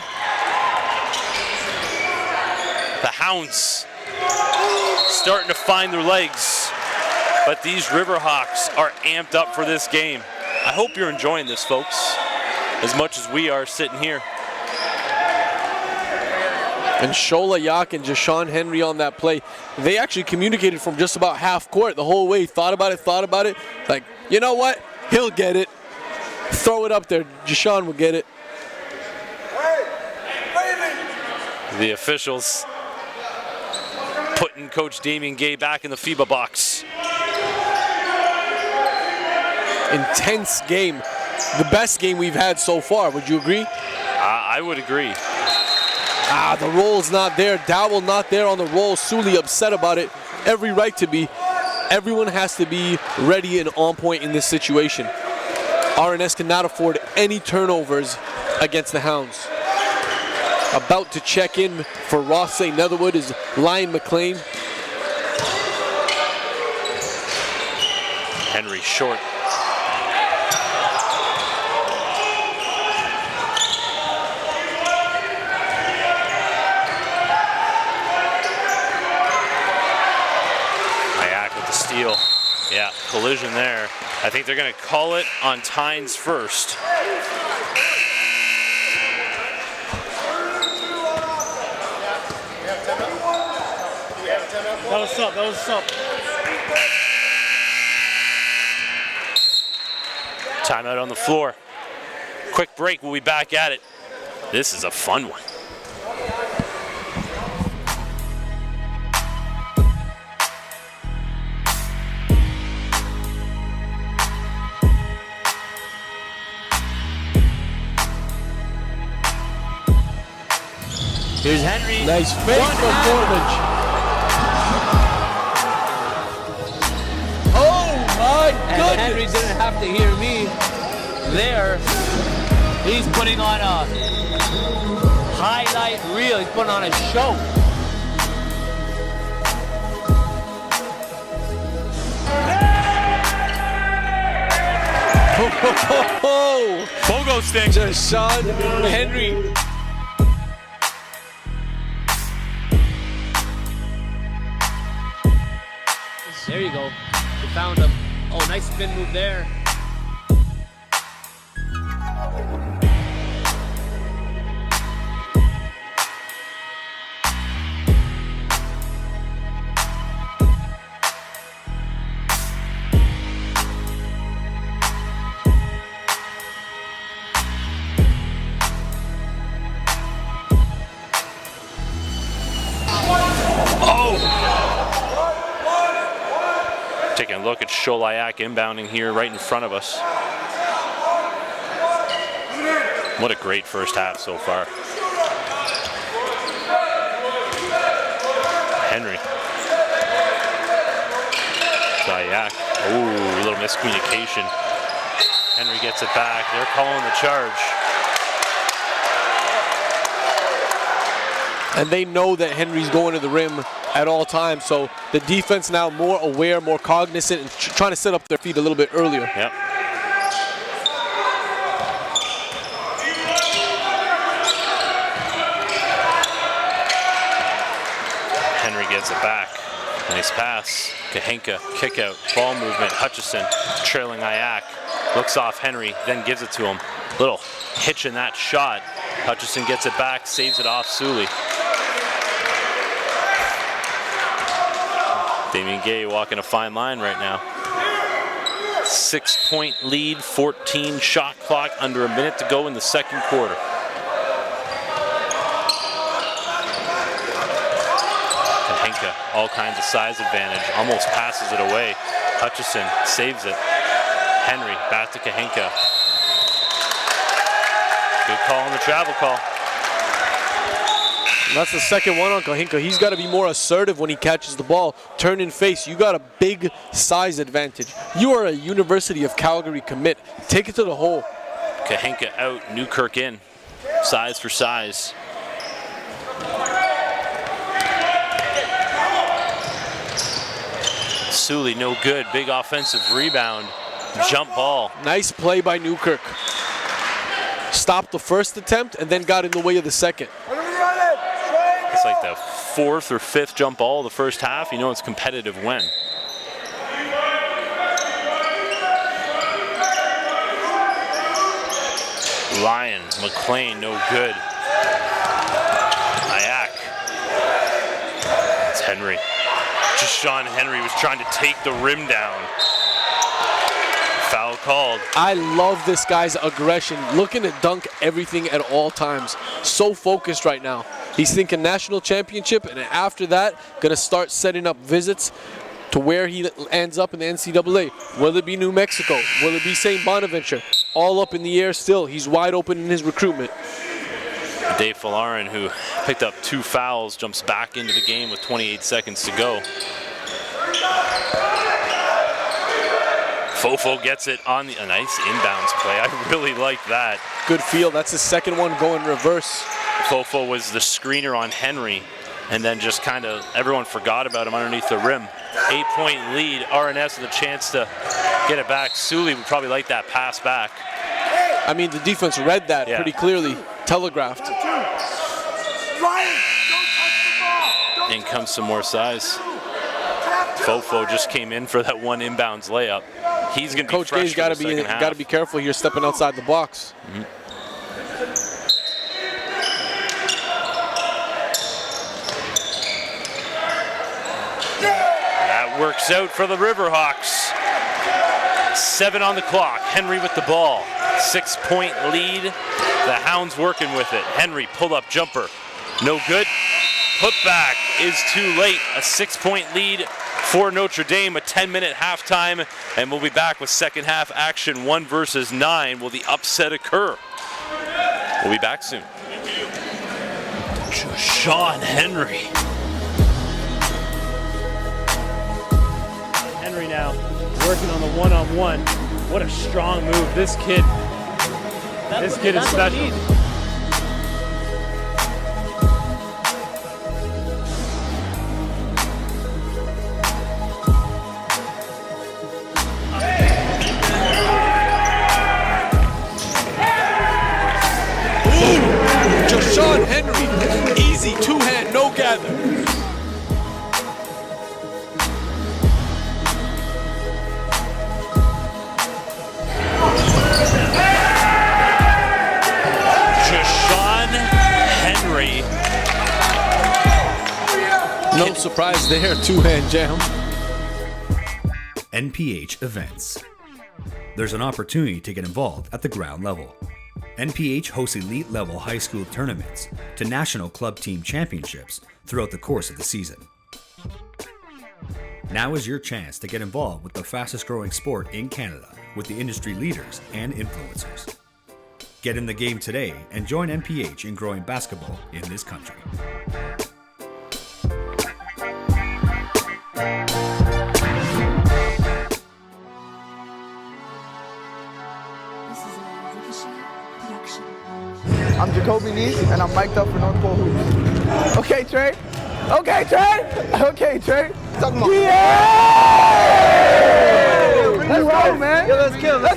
The Hounds starting to find their legs, but these Riverhawks are amped up for this game. I hope you're enjoying this, folks, as much as we are sitting here. And Shola Yak and Jashawn Henry on that play, they actually communicated from just about half court the whole way. Thought about it. Like, you know what? He'll get it. Throw it up there. Jashawn will get it. The officials putting Coach Damian Gay back in the FIBA box. Intense game. The best game we've had so far. Would you agree? I would agree. The roll's not there. Dowell not there on the roll. Sully upset about it. Every right to be. Everyone has to be ready and on point in this situation. RNS cannot afford any turnovers against the Hounds. About to check in for ROTHESAY Netherwood is Ryan McLean. Henry short. Steal. Yeah, collision there. I think they're going to call it on Tynes first. That was up. Timeout on the floor. Quick break, we'll be back at it. This is a fun one. Here's Henry. Nice fake from Borbage. Oh my goodness! And Henry didn't have to hear me there. He's putting on a highlight reel. He's putting on a show. Bogo stick. Jashawn Henry. There you go. We found him. Oh, nice spin move there. Taking a look at Sholayak inbounding here right in front of us. What a great first half so far. Henry. Zayak. Ooh, a little miscommunication. Henry gets it back. They're calling the charge. And they know that Henry's going to the rim at all times, so the defense now more aware, more cognizant, and trying to set up their feet a little bit earlier. Yep. Henry gets it back. Nice pass. Kahenka, kick out, ball movement. Hutchison trailing Ayak. Looks off Henry, then gives it to him. Little hitch in that shot. Hutchison gets it back, saves it off Sully. Damian Gay walking a fine line right now. 6-point lead, 14 shot clock, under a minute to go in the second quarter. Kahenka, all kinds of size advantage, almost passes it away. Hutchison saves it. Henry, back to Kahenka. Good call on the travel call. And that's the second one on Kahenka. He's got to be more assertive when he catches the ball. Turn and face. You got a big size advantage. You are a University of Calgary commit. Take it to the hole. Kahenka out, Newkirk in. Size for size. Sully, no good. Big offensive rebound. Jump ball. Nice play by Newkirk. Stopped the first attempt and then got in the way of the second. It's like the fourth or fifth jump ball the first half, you know it's competitive when. Ryan, McLean, no good. Nyack. It's Henry. Just Sean Henry was trying to take the rim down. Foul called. I love this guy's aggression, looking to dunk everything at all times. So focused right now. He's thinking national championship, and after that, gonna start setting up visits to where he ends up in the NCAA. Will it be New Mexico? Will it be St. Bonaventure? All up in the air still. He's wide open in his recruitment. Dave Falarin, who picked up 2 fouls, jumps back into the game with 28 seconds to go. Fofo gets it on a nice inbounds play. I really like that. Good feel. That's his second one going reverse. Fofo was the screener on Henry, and then just kind of everyone forgot about him underneath the rim. 8-point lead. RNS with a chance to get it back. Sully would probably like that pass back. I mean, the defense read that pretty clearly, telegraphed. In comes some more size. Fofo just came in for that one inbounds layup. He's going to be Coach Gay's got to be careful here, stepping outside the box. That works out for the Riverhawks. 7 on the clock. Henry with the ball. 6-point lead. The Hounds working with it. Henry pull-up jumper. No good. Putback is too late. A 6-point lead for Notre Dame. A 10-minute halftime, and we'll be back with second half action. 1 versus 9. Will the upset occur? We'll be back soon. Sean Henry. Henry now working on the one-on-one. What a strong move. This kid is special. Sean Henry, easy two-hand, no gather. Sean Henry. No surprise there, two-hand jam. NPH events. There's an opportunity to get involved at the ground level. NPH hosts elite level high school tournaments to national club team championships throughout the course of the season. Now is your chance to get involved with the fastest growing sport in Canada with the industry leaders and influencers. Get in the game today and join NPH in growing basketball in this country. I'm Jacoby Neese, and I'm mic'd up for North Pole Hoops. Okay, Trey. Okay, Trey. Okay, Trey. Yeah! Let's go, man. Yo, let's kill, man.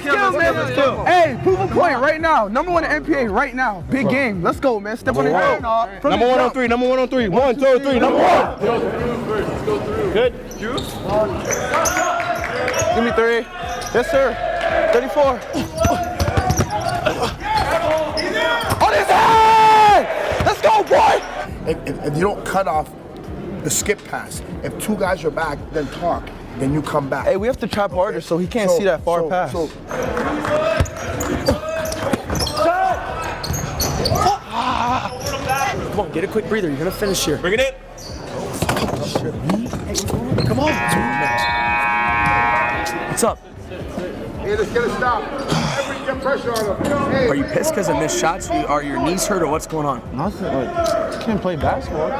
Let's kill. Hey, prove a point right now. Number 1 in NPA right now. Big game. Let's go, man. Step on the ground. Number 1 on 3. Number 1 on 3. 1, 2, 3. Number 1. Let's go through. Good. Juice. Give me 3. Yes, sir. 34. On his head! Let's go, boy! If you don't cut off the skip pass, if 2 guys are back, then talk, then you come back. Hey, we have to trap harder so he can't see that far pass. Come on, get a quick breather. You're gonna finish here. Bring it in. Come on. What's up? Hey, let's get a stop. Get pressure on him. Hey. Are you pissed because I missed shots? Are your knees hurt or what's going on? Nothing. I can't play basketball.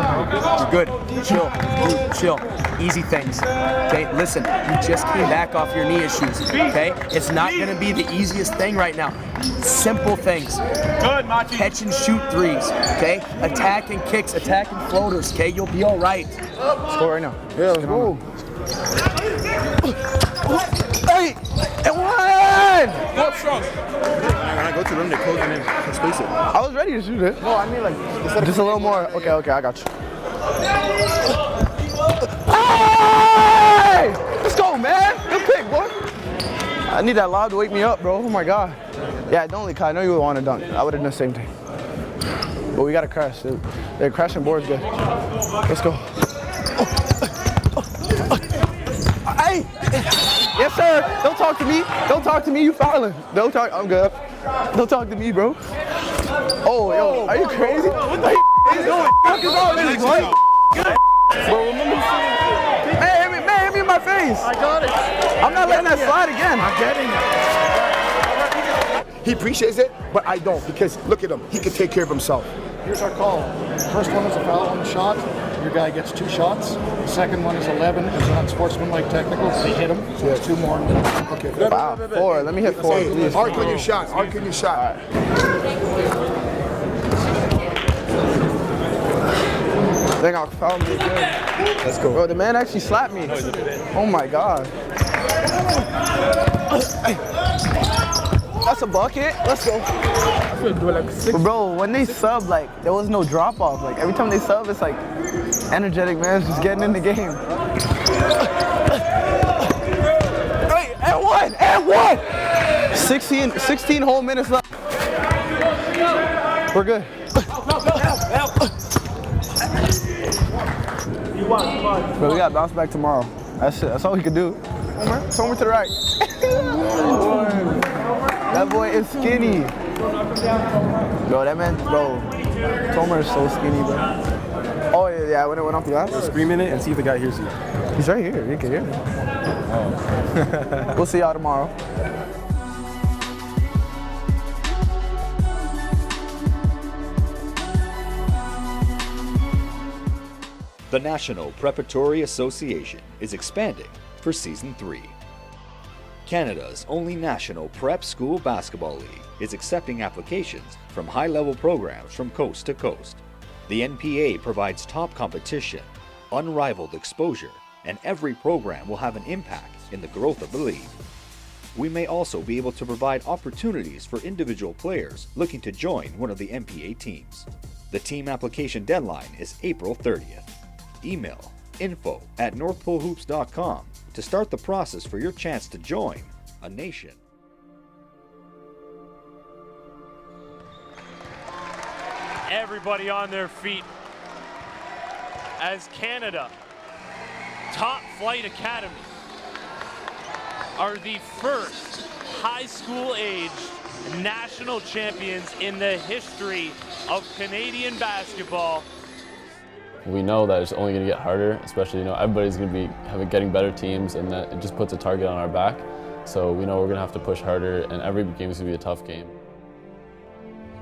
You're good. Chill. Dude, chill. Easy things. Okay, listen. You just came back off your knee issues. Okay? It's not going to be the easiest thing right now. Simple things. Good, Machi. Catch and shoot threes. Okay? Attacking kicks, attacking floaters. Okay? You'll be all right. Let's go right now. Yeah, let's go. Hey! And 1! Go strong. When I go to them, they close and then space it. I was ready to shoot it. No, I mean like just a little more. Okay, I got you. Hey! Let's go, man. Good pick, boy. I need that lob to wake me up, bro. Oh my God. Yeah, don't leak. I know you would want to dunk. I would have done the same thing. But we got to crash. They're crashing boards good. Let's go. Hey! Yes, sir. Don't talk to me. Don't talk to me. You fouling. Don't talk. I'm good. Don't talk to me, bro. Oh, yo. Are you crazy? What the f*** is all this, boy? Bro, remember man, hit me in my face. I got it. I'm not letting that slide again. I'm getting it. He appreciates it, but I don't, because look at him. He can take care of himself. Here's our call. First one is a foul on the shot. Your guy gets 2 shots. The second one is 11. It's an unsportsmanlike technical. They hit him, so it's 2 more. Okay. Wow, 4. Let me hit 4, please. Arc on your shot. Arc on your shot. I think I'll foul me again. Let's go. Bro, the man actually slapped me. Oh my God. That's a bucket. Let's go. But bro, when they sub, like, there was no drop off. Like, every time they sub, it's like energetic, man. It's just getting in the game. Hey, and one. 16 whole minutes left. We're good. Bro, we got to bounce back tomorrow. That's all we can do. Somewhere to the right. That boy is skinny. Bro, that man, bro. Tomer is so skinny, bro. Oh, yeah, when it went off the glass? Scream in it and see if the guy hears you. He's right here. You can hear me. Oh. We'll see y'all tomorrow. The National Preparatory Association is expanding for Season 3. Canada's only national prep school basketball league is accepting applications from high-level programs from coast to coast. The NPA provides top competition, unrivaled exposure, and every program will have an impact in the growth of the league. We may also be able to provide opportunities for individual players looking to join one of the NPA teams. The team application deadline is April 30th. Email info@northpolehoops.com to start the process for your chance to join a nation. Everybody on their feet as Canada Top Flight Academy are the first high school age national champions in the history of Canadian basketball. We know that it's only going to get harder, especially, everybody's going to be getting better teams, and that it just puts a target on our back. So we know we're going to have to push harder, and every game is going to be a tough game.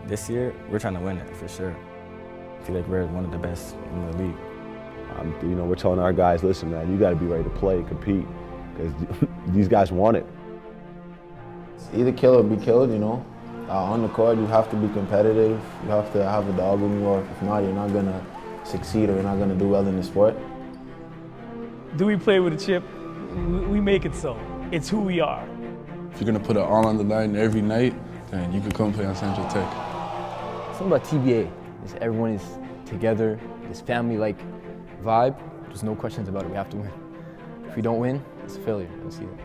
This year, we're trying to win it for sure. I feel like we're one of the best in the league. We're telling our guys, listen, man, you got to be ready to play, compete, because these guys want it. It's either kill or be killed, on the court, you have to be competitive. You have to have a dog in you, or if not, you're not going to succeed, or you're not going to do well in the sport. Do we play with a chip? We make it so. It's who we are. If you're going to put it all on the line every night, then you can come play on Central Tech. Something about TBA is everyone is together, this family-like vibe. There's no questions about it. We have to win. If we don't win, it's a failure. I see that.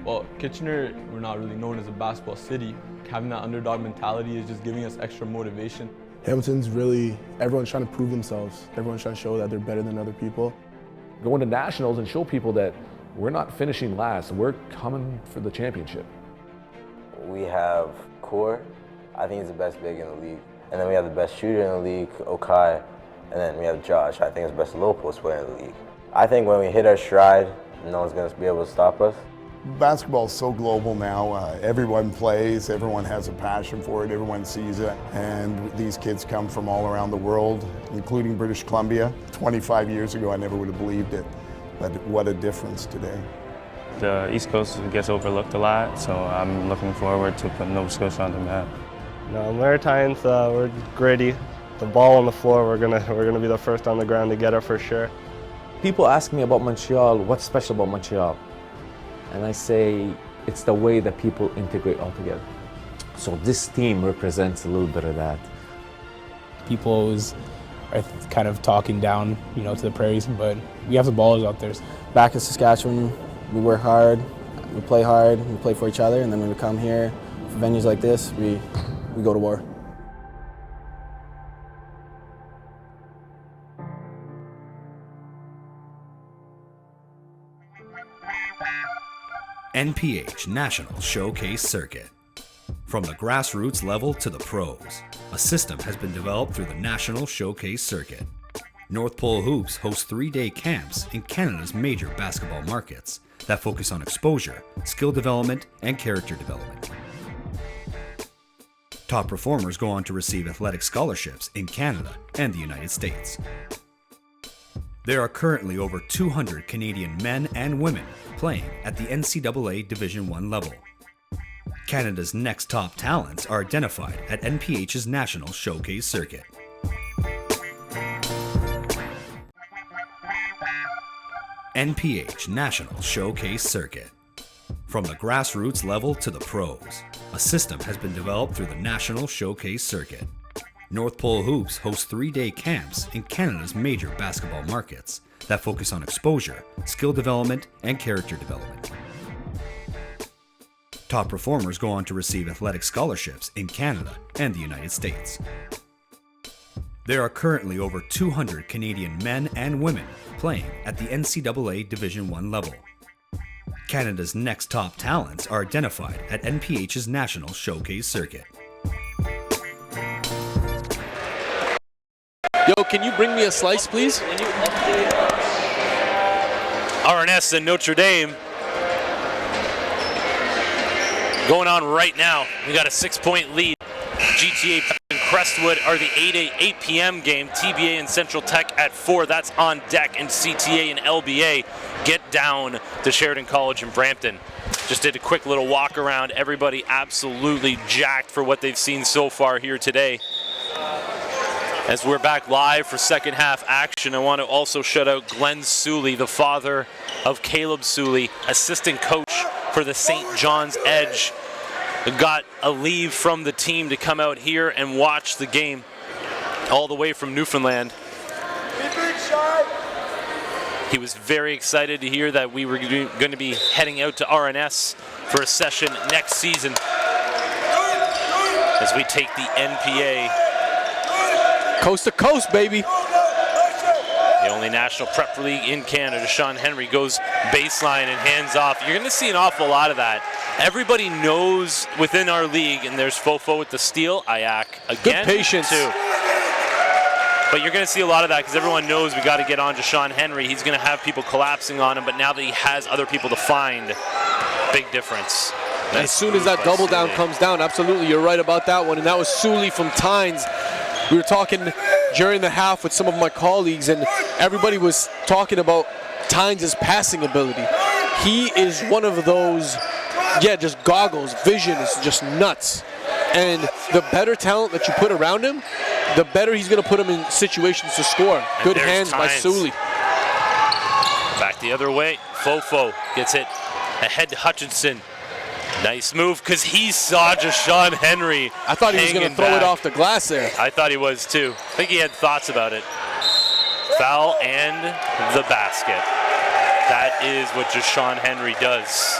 Well, Kitchener, we're not really known as a basketball city. Having that underdog mentality is just giving us extra motivation. Hamilton's really, everyone's trying to prove themselves. Everyone's trying to show that they're better than other people. Going to nationals and show people that we're not finishing last, we're coming for the championship. We have Core, I think he's the best big in the league. And then we have the best shooter in the league, Okai. And then we have Josh, I think he's the best low post player in the league. I think when we hit our stride, no one's going to be able to stop us. Basketball is so global now. Everyone plays, everyone has a passion for it, everyone sees it. And these kids come from all around the world, including British Columbia. 25 years ago, I never would have believed it, but what a difference today. The East Coast gets overlooked a lot, so I'm looking forward to putting Nova Scotia on the map. No, Maritimes, we're gritty. The ball on the floor, we're gonna be the first on the ground to get it for sure. People ask me about Montreal, what's special about Montreal? And I say, it's the way that people integrate all together. So this team represents a little bit of that. People always are kind of talking down, you know, to the Prairies, but we have the ballers out there. Back in Saskatchewan, we work hard, we play for each other, and then when we come here for venues like this, we go to war. NPH National Showcase Circuit. From the grassroots level to the pros, a system has been developed through the National Showcase Circuit. North Pole Hoops hosts 3-day camps in Canada's major basketball markets that focus on exposure, skill development, and character development. Top performers go on to receive athletic scholarships in Canada and the United States. There are currently over 200 Canadian men and women playing at the NCAA Division I level. Canada's next top talents are identified at NPH's National Showcase Circuit. NPH National Showcase Circuit. From the grassroots level to the pros, a system has been developed through the National Showcase Circuit. North Pole Hoops hosts 3-day camps in Canada's major basketball markets that focus on exposure, skill development, and character development. Top performers go on to receive athletic scholarships in Canada and the United States. There are currently over 200 Canadian men and women playing at the NCAA Division I level. Canada's next top talents are identified at NPH's National Showcase Circuit. Yo, can you bring me a slice, please? RNS and Notre Dame going on right now. We got a 6-point lead. GTA and Crestwood are the 8 p.m. game. TBA and Central Tech at 4. That's on deck. And CTA and LBA get down to Sheridan College in Brampton. Just did a quick little walk around. Everybody absolutely jacked for what they've seen so far here today. As we're back live for second half action, I want to also shout out Glenn Suley, the father of Caleb Suley, assistant coach for the St. John's Edge. Got a leave from the team to come out here and watch the game all the way from Newfoundland. He was very excited to hear that we were going to be heading out to RNS for a session next season as we take the NPA coast to coast, baby. The only national prep league in Canada. Sean Henry goes baseline and hands off. You're going to see an awful lot of that. Everybody knows within our league, and there's Fofo with the steal. Ayak again. Good patience. Too. But you're going to see a lot of that because everyone knows we got to get on to Sean Henry. He's going to have people collapsing on him, but now that he has other people to find, big difference. As soon as that double down comes down, absolutely, you're right about that one. And that was Suley from Tynes. We were talking during the half with some of my colleagues, and everybody was talking about Tynes' passing ability. He is one of those, just goggles, vision is just nuts. And the better talent that you put around him, the better he's going to put him in situations to score. Good hands by Suley. Back the other way, Fofo gets it ahead to Hutchinson. Nice move, because he saw just Sean Henry. I thought he was going to throw it off the glass there. I thought he was too. I think he had thoughts about it. Foul and the basket. That is what just Sean Henry does.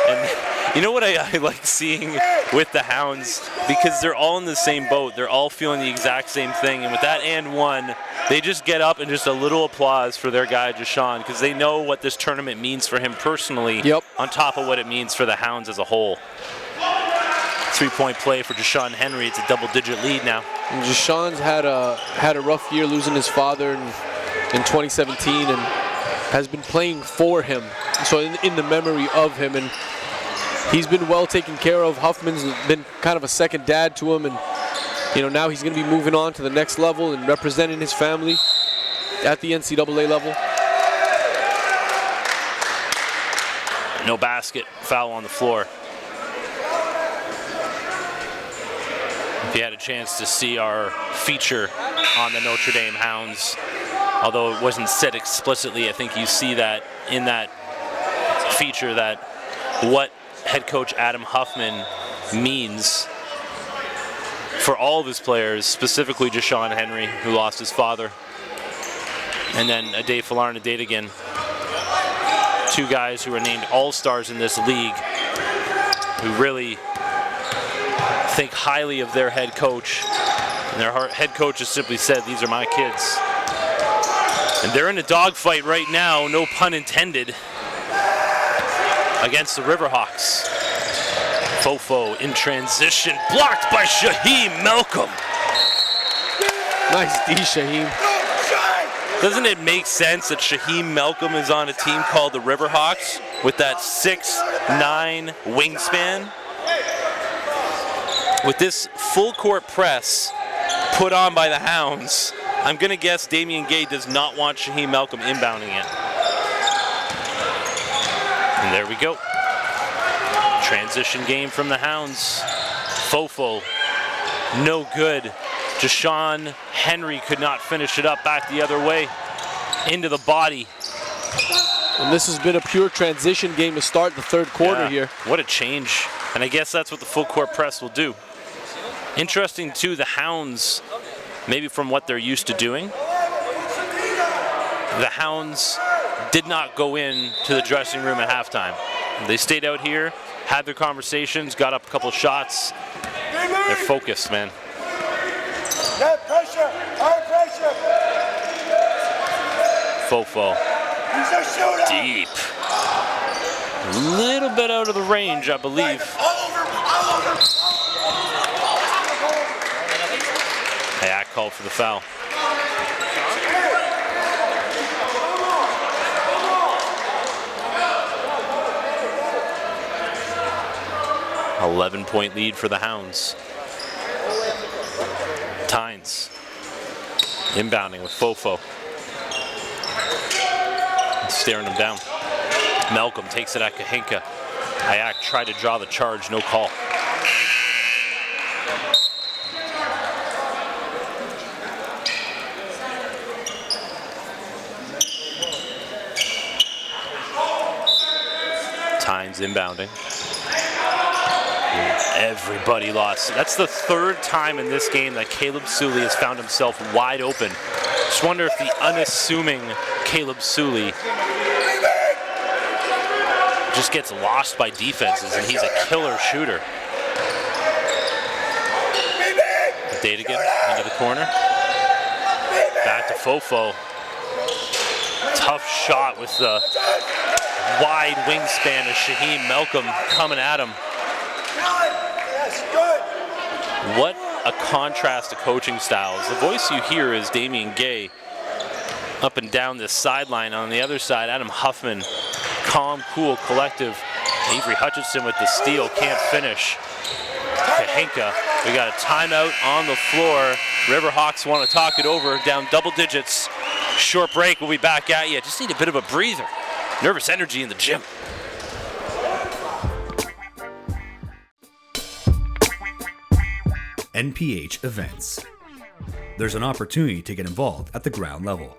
And you know what I like seeing with the Hounds? Because they're all in the same boat. They're all feeling the exact same thing. And with that and one, they just get up and just a little applause for their guy, Jashawn, because they know what this tournament means for him personally, on top of what it means for the Hounds as a whole. 3-point play for Jashawn Henry. It's a double-digit lead now. And Jashawn's had a rough year losing his father in 2017 and has been playing for him, so in the memory of him. And he's been well taken care of. Huffman's been kind of a second dad to him, and now he's going to be moving on to the next level and representing his family at the NCAA level. No basket, foul on the floor. If you had a chance to see our feature on the Notre Dame Hounds, although it wasn't said explicitly, I think you see that in that feature that what head coach Adam Huffman means for all of his players, specifically Jashawn Henry, who lost his father, and then Ade Falar and Ade again. Two guys who are named all-stars in this league, who really think highly of their head coach. And their head coach has simply said, these are my kids. And they're in a dogfight right now, no pun intended, against the Riverhawks. Fofo in transition, blocked by Shaheem Malcolm. Nice D, Shaheem. Doesn't it make sense that Shaheem Malcolm is on a team called the Riverhawks with that 6'9" wingspan? With this full court press put on by the Hounds, I'm gonna guess Damian Gay does not want Shaheem Malcolm inbounding it. And there we go. Transition game from the Hounds. Fofo, no good. Jashawn Henry could not finish it up, back the other way, into the body. And this has been a pure transition game to start the third quarter here. What a change. And I guess that's what the full court press will do. Interesting too, the Hounds, maybe from what they're used to doing, the Hounds did not go in to the dressing room at halftime. They stayed out here, had their conversations, got up a couple of shots. They're focused, man. Pressure, hard pressure. Fofo, deep. A little bit out of the range, I believe. Hayak called for the foul. A 11-point lead for the Hounds. Tynes inbounding with Fofo. Staring him down. Malcolm takes it at Kahinka. Hayak tried to draw the charge, no call. Tynes inbounding. Everybody lost. That's the third time in this game that Caleb Sully has found himself wide open. Just wonder if the unassuming Caleb Sully just gets lost by defenses, and he's a killer shooter. Date again, into the corner. Back to Fofo. Tough shot with the wide wingspan of Shaheem Malcolm coming at him. What a contrast to coaching styles. The voice you hear is Damian Gay up and down this sideline. On the other side, Adam Huffman, calm, cool, collective. Avery Hutchinson with the steal, can't finish. Kahinka, we got a timeout on the floor. Riverhawks want to talk it over, down double digits. Short break, we'll be back at you. Just need a bit of a breather. Nervous energy in the gym. NPH events. There's an opportunity to get involved at the ground level.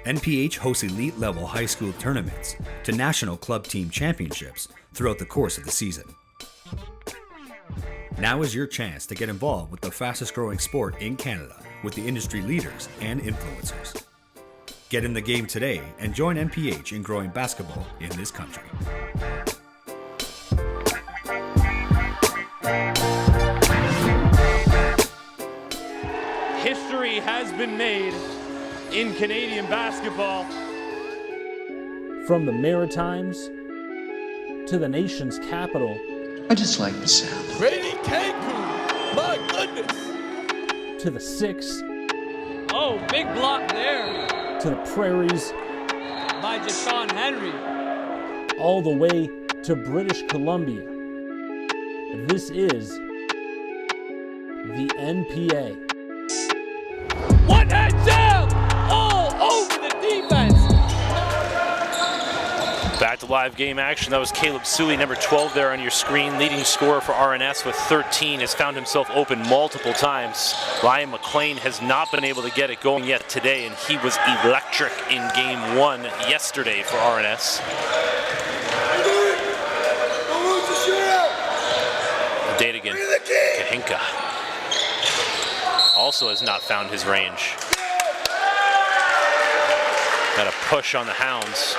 NPH hosts elite level high school tournaments to national club team championships throughout the course of the season. Now is your chance to get involved with the fastest growing sport in Canada with the industry leaders and influencers. Get in the game today and join NPH in growing basketball in this country. History has been made in Canadian basketball. From the Maritimes to the nation's capital. I just like the sound. Brady Cancun, my goodness. To the 6. Oh, big block there. To the prairies. By Jashawn Henry. All the way to British Columbia. This is the NPA. One hand jam! All over the defense! Back to live game action. That was Caleb Sully, number 12 there on your screen. Leading scorer for RNS with 13. Has found himself open multiple times. Ryan McLean has not been able to get it going yet today, and he was electric in game 1 yesterday for RNS. Date again. Kahinka. also has not found his range. Got a push on the Hounds.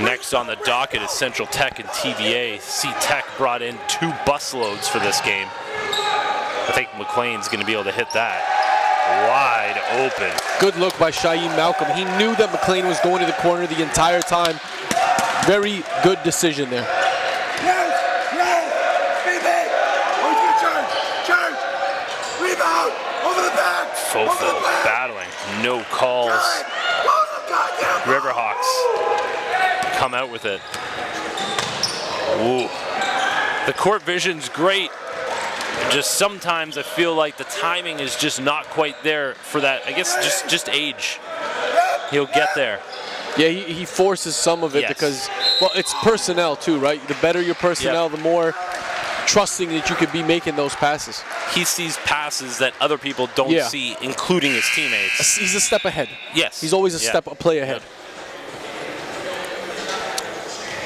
Next on the docket is Central Tech and TBA. C-Tech brought in 2 busloads for this game. I think McLean's going to be able to hit that. Wide open. Good look by Shaim Malcolm. He knew that McLean was going to the corner the entire time. Very good decision there. Fofo battling, no calls. Riverhawks come out with it. Ooh. The court vision's great. Just sometimes I feel like the timing is just not quite there for that. I guess just age. He'll get there. Yeah, he forces some of it because, well, it's personnel too, right? The better your personnel, the more trusting that you could be making those passes. He sees passes that other people don't see, including his teammates. He's a step ahead. Yes. He's always a play ahead.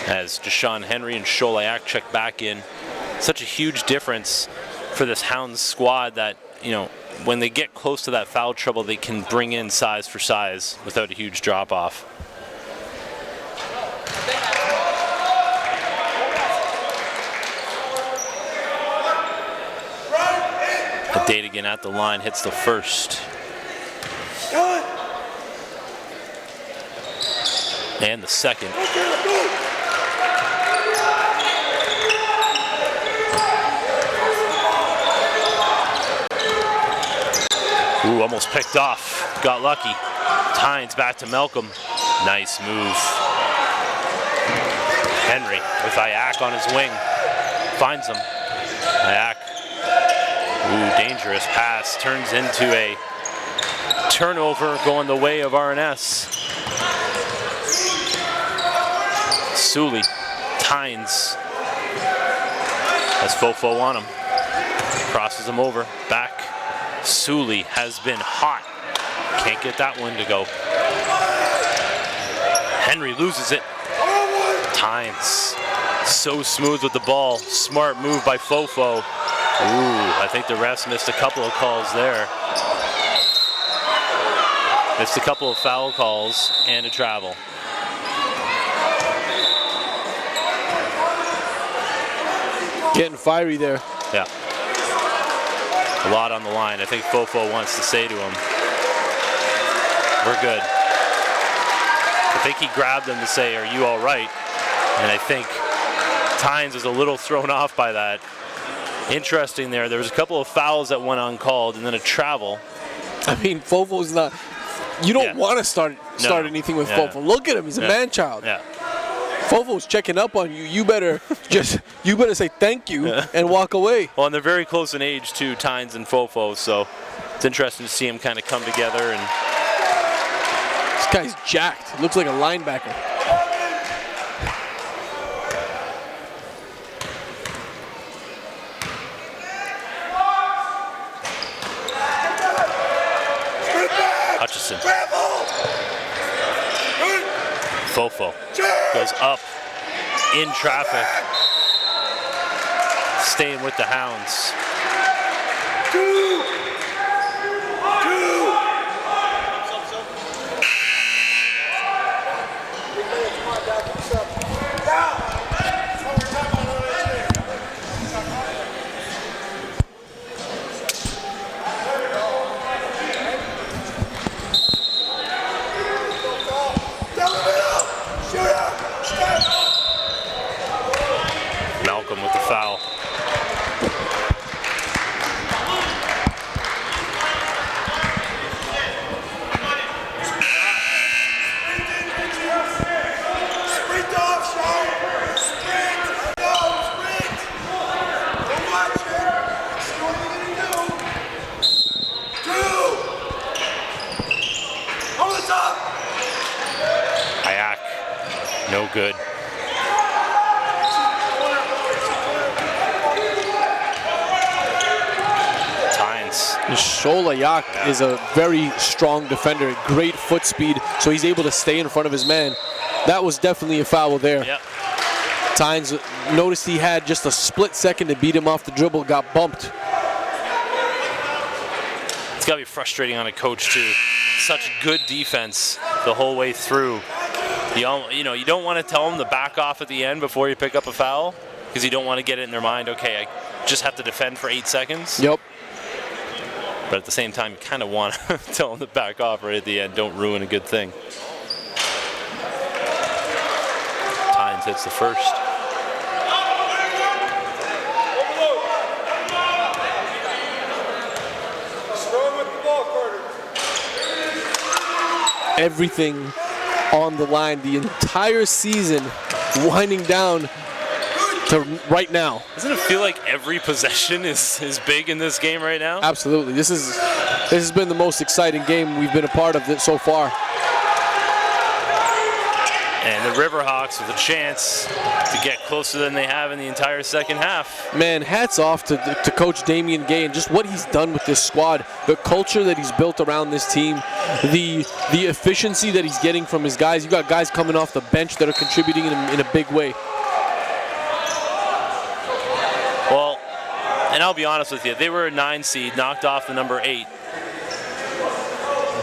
As Deshaun Henry and Sholayak check back in. Such a huge difference for this Hounds squad that, you know, when they get close to that foul trouble, they can bring in size for size without a huge drop-off. Dadigan at the line, hits the first. And the second. Ooh, almost picked off. Got lucky. Tynes back to Malcolm. Nice move. Henry with Ayak on his wing. Finds him. Ayak. Ooh, dangerous pass. Turns into a turnover going the way of RNS. Sully. Tynes. Has Fofo on him. Crosses him over. Back. Sully has been hot. Can't get that one to go. Henry loses it. Tynes. So smooth with the ball. Smart move by Fofo. Ooh, I think the refs missed a couple of calls there. Missed a couple of foul calls and a travel. Getting fiery there. Yeah. A lot on the line. I think Fofo wants to say to him, we're good. I think he grabbed him to say, are you all right? And I think Tynes was a little thrown off by that. Interesting there. There was a couple of fouls that went uncalled and then a travel. I mean, Fofo's not, you don't want to start anything with Fofo. Look at him, he's a man-child. Yeah. Fofo's checking up on you. You better say thank you and walk away. Well, and they're very close in age too, Tynes and Fofo, so it's interesting to see him kind of come together. And this guy's jacked. He looks like a linebacker. Hutchison. Fofo goes up in traffic, staying with the Hounds. Malcolm with the foul. Ayak, no good. Tynes Sholayak is a very strong defender, great foot speed, so he's able to stay in front of his man. That was definitely a foul there. Yep. Tynes noticed he had just a split second to beat him off the dribble, got bumped. It's got to be frustrating on a coach too. Such good defense the whole way through. You don't want to tell them to back off at the end before you pick up a foul, because you don't want to get it in their mind, okay, I just have to defend for 8 seconds. Yep. But at the same time, you kind of want to tell them to back off right at the end. Don't ruin a good thing. Tynes hits the first. Everything on the line, the entire season winding down to right now. Doesn't it feel like every possession is big in this game right now? Absolutely. This has been the most exciting game we've been a part of so far. And the Riverhawks with a chance to get closer than they have in the entire second half. Man, hats off to Coach Damian Gay and just what he's done with this squad, the culture that he's built around this team, the efficiency that he's getting from his guys. You got guys coming off the bench that are contributing in a big way. Well, and I'll be honest with you, they were a 9 seed, knocked off the number 8,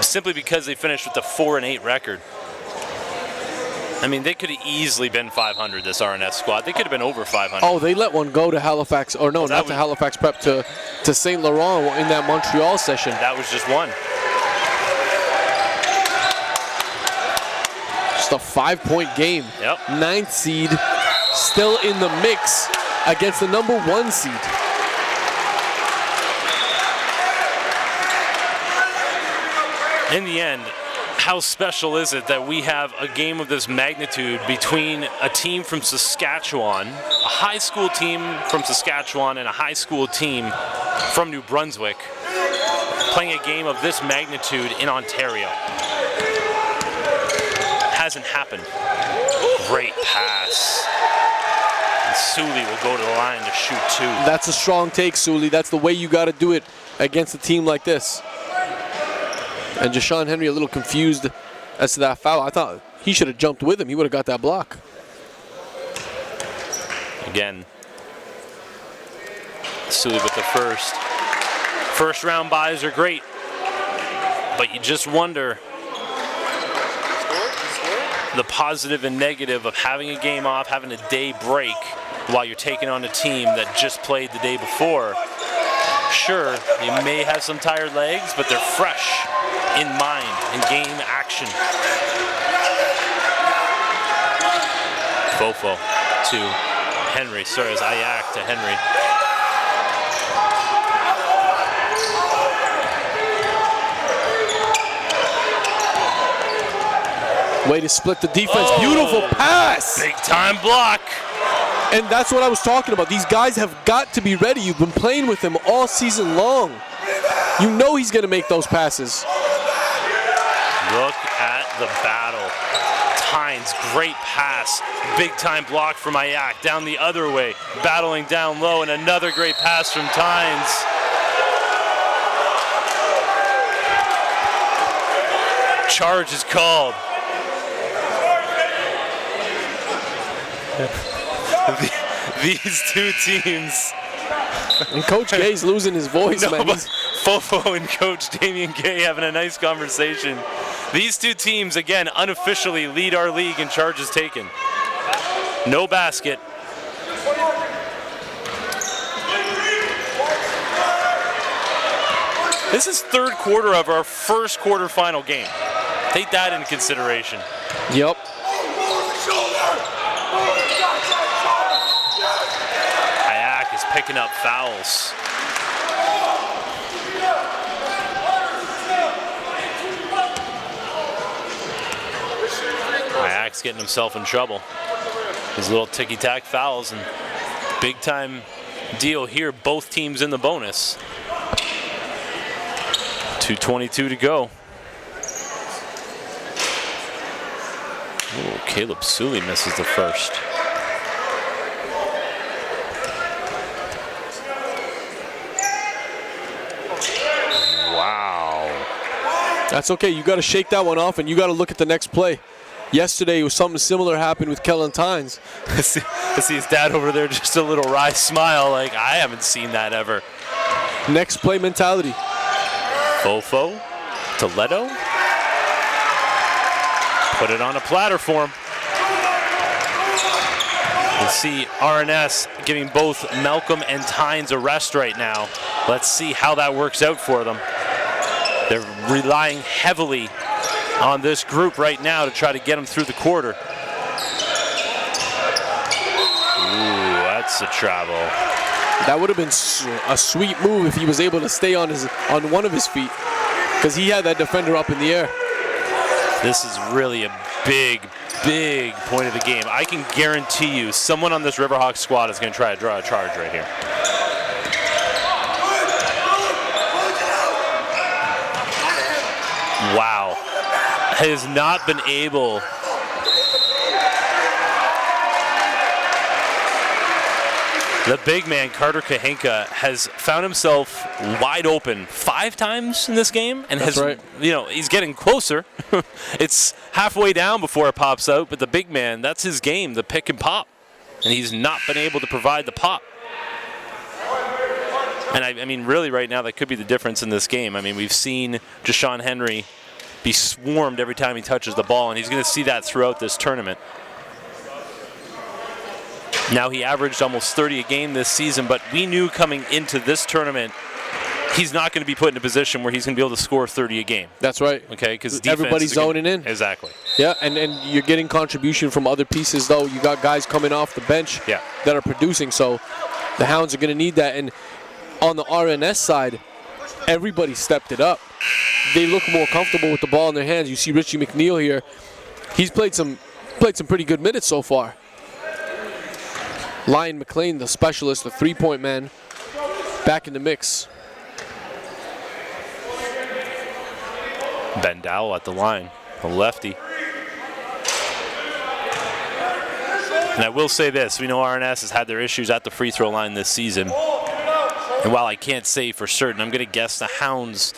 simply because they finished with a 4-8 record. I mean, they could have easily been 500, this RNS squad. They could have been over 500. Oh, they let one go to Halifax, or no, well, not to Halifax Prep, to St. Laurent in that Montreal session. That was just one. Just a 5-point game. Yep. 9th seed, still in the mix against the number 1 seed. In the end, how special is it that we have a game of this magnitude between a team from Saskatchewan, a high school team from Saskatchewan, and a high school team from New Brunswick, playing a game of this magnitude in Ontario? Hasn't happened. Great pass. And Sully will go to the line to shoot 2. That's a strong take, Sully. That's the way you got to do it against a team like this. And Jashawn Henry a little confused as to that foul. I thought he should have jumped with him. He would have got that block. Again, Sully with the first. First round buys are great, but you just wonder the positive and negative of having a game off, having a day break while you're taking on a team that just played the day before. Sure, you may have some tired legs, but they're fresh in mind, in game action. Fofo to Henry, sorry, it's Ayak to Henry. Way to split the defense. Oh, beautiful pass. Big time block. And that's what I was talking about. These guys have got to be ready. You've been playing with him all season long. You know he's going to make those passes. Look at the battle. Tynes, great pass. Big time block from Ayak. Down the other way. Battling down low, and another great pass from Tynes. Charge is called. These two teams. And Coach Gay's losing his voice, man. Fofo and Coach Damian Gay having a nice conversation. These two teams, again, unofficially lead our league in charges taken. No basket. This is third quarter of our first quarterfinal game. Take that into consideration. Yep. Ayak is picking up fouls. Ayak's getting himself in trouble. His little ticky-tack fouls, and big time deal here. Both teams in the bonus. 2:22 to go. Ooh, Caleb Sully misses the first. That's okay. You got to shake that one off, and you got to look at the next play. Yesterday, it was something similar happened with Kellen Tynes. I see his dad over there, just a little wry smile, like, I haven't seen that ever. Next play mentality. Fofo to Leto. Put it on a platter for him. You see RNS giving both Malcolm and Tynes a rest right now. Let's see how that works out for them. They're relying heavily on this group right now to try to get them through the quarter. Ooh, that's a travel. That would have been a sweet move if he was able to stay on one of his feet, because he had that defender up in the air. This is really a big point of the game. I can guarantee you someone on this Riverhawks squad is going to try to draw a charge right here. Wow. Has not been able the big man, Carter Kahinka, has found himself wide open 5 times in this game, and he's getting closer. It's halfway down before it pops out, but the big man, that's his game, the pick and pop, and he's not been able to provide the pop. And I mean, really right now, that could be the difference in this game. I mean, we've seen Jashawn Henry be swarmed every time he touches the ball, and he's going to see that throughout this tournament. Now, he averaged almost 30 a game this season, but we knew coming into this tournament he's not going to be put in a position where he's going to be able to score 30 a game. That's right. Okay, because everybody's zoning in. Exactly. Yeah, and you're getting contribution from other pieces, though. You got guys coming off the bench that are producing, so the Hounds are going to need that. And on the RNS side, everybody stepped it up. They look more comfortable with the ball in their hands. You see Richie McNeil here. He's played some pretty good minutes so far. Lyon McLean, the specialist, the three-point man, back in the mix. Ben Dowell at the line, the lefty. And I will say this, we know RNS has had their issues at the free throw line this season. And while I can't say for certain, I'm going to guess the Hounds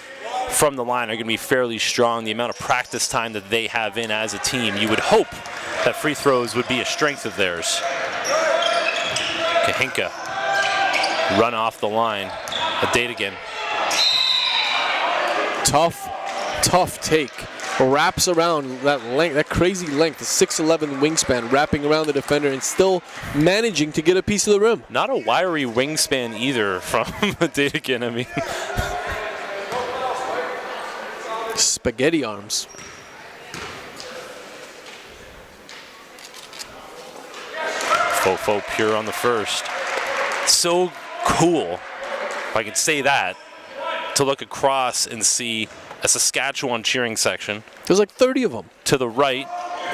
from the line are going to be fairly strong. The amount of practice time that they have in as a team, you would hope that free throws would be a strength of theirs. Kahinka run off the line. A date again. Tough take. Wraps around that length, that crazy length, the 6'11" wingspan, wrapping around the defender and still managing to get a piece of the rim. Not a wiry wingspan either from a date again, I mean. Spaghetti arms. Fofo pure on the first. So cool, if I could say that, to look across and see a Saskatchewan cheering section. There's like 30 of them. To the right,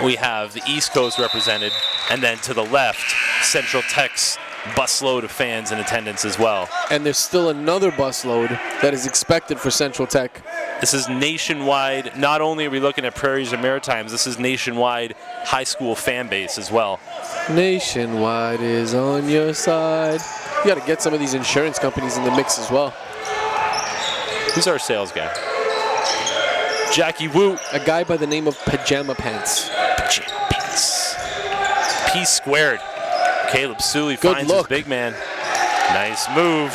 we have the East Coast represented, and then to the left, Central Tech's busload of fans in attendance as well. And there's still another busload that is expected for Central Tech. This is nationwide. Not only are we looking at Prairies and Maritimes, this is nationwide high school fan base as well. Nationwide is on your side. You got to get some of these insurance companies in the mix as well. Who's our sales guy? Jackie Wu. A guy by the name of Pajama Pants. Pajama Pants. P squared. Caleb Sully finds his big man. Nice move.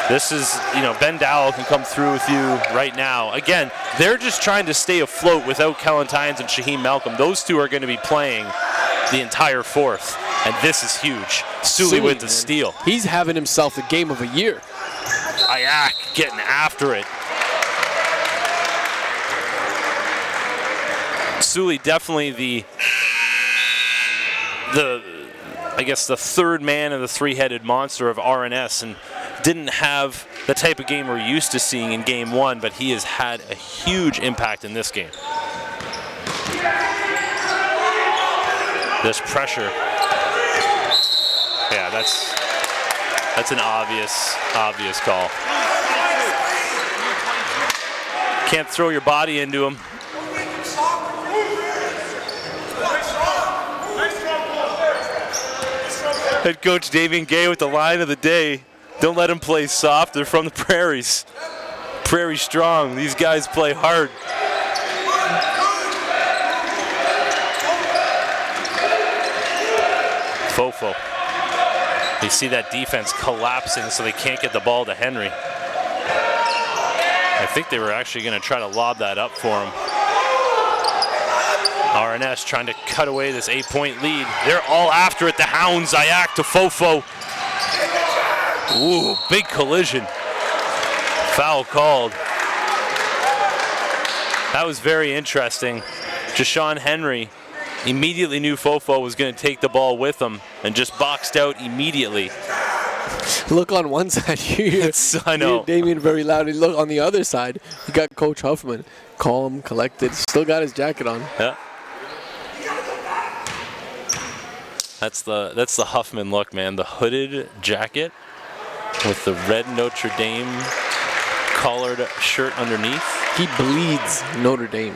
This is, Ben Dowell can come through with you right now. Again, they're just trying to stay afloat without Kellen Tynes and Shaheem Malcolm. Those two are going to be playing the entire fourth, and this is huge. Sully with the steal. He's having himself the game of a year. Ayak getting after it. Sully definitely the third man of the three-headed monster of RNS, and didn't have the type of game we're used to seeing in game one, but he has had a huge impact in this game. This pressure. Yeah, that's an obvious call. Can't throw your body into him. Head coach Davian Gay with the line of the day. Don't let him play soft. They're from the Prairies. Prairie Strong. These guys play hard. Fofo. You see that defense collapsing so they can't get the ball to Henry. I think they were actually going to try to lob that up for him. RNS trying to cut away this 8-point lead. They're all after it. The Hounds, Ayak to Fofo. Ooh, big collision. Foul called. That was very interesting. Jashawn Henry immediately knew Fofo was going to take the ball with him and just boxed out immediately. Look on one side, I know. Damien very loud. And look on the other side, you got Coach Huffman, calm, collected, still got his jacket on. Yeah. That's the Huffman look, man. The hooded jacket with the red Notre Dame collared shirt underneath. He bleeds Notre Dame.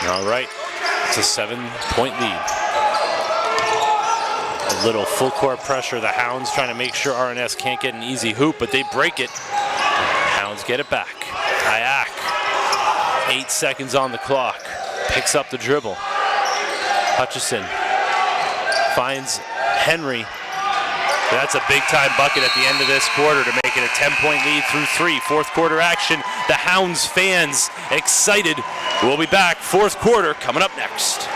All right, it's a 7-point lead. A little full court pressure. The Hounds trying to make sure RNS can't get an easy hoop, but they break it. Hounds get it back. Ayak, 8 seconds on the clock. Picks up the dribble. Hutchison finds Henry. That's a big-time bucket at the end of this quarter to make it a 10-point lead through 3. Fourth quarter action. The Hounds fans excited. We'll be back. Fourth quarter coming up next.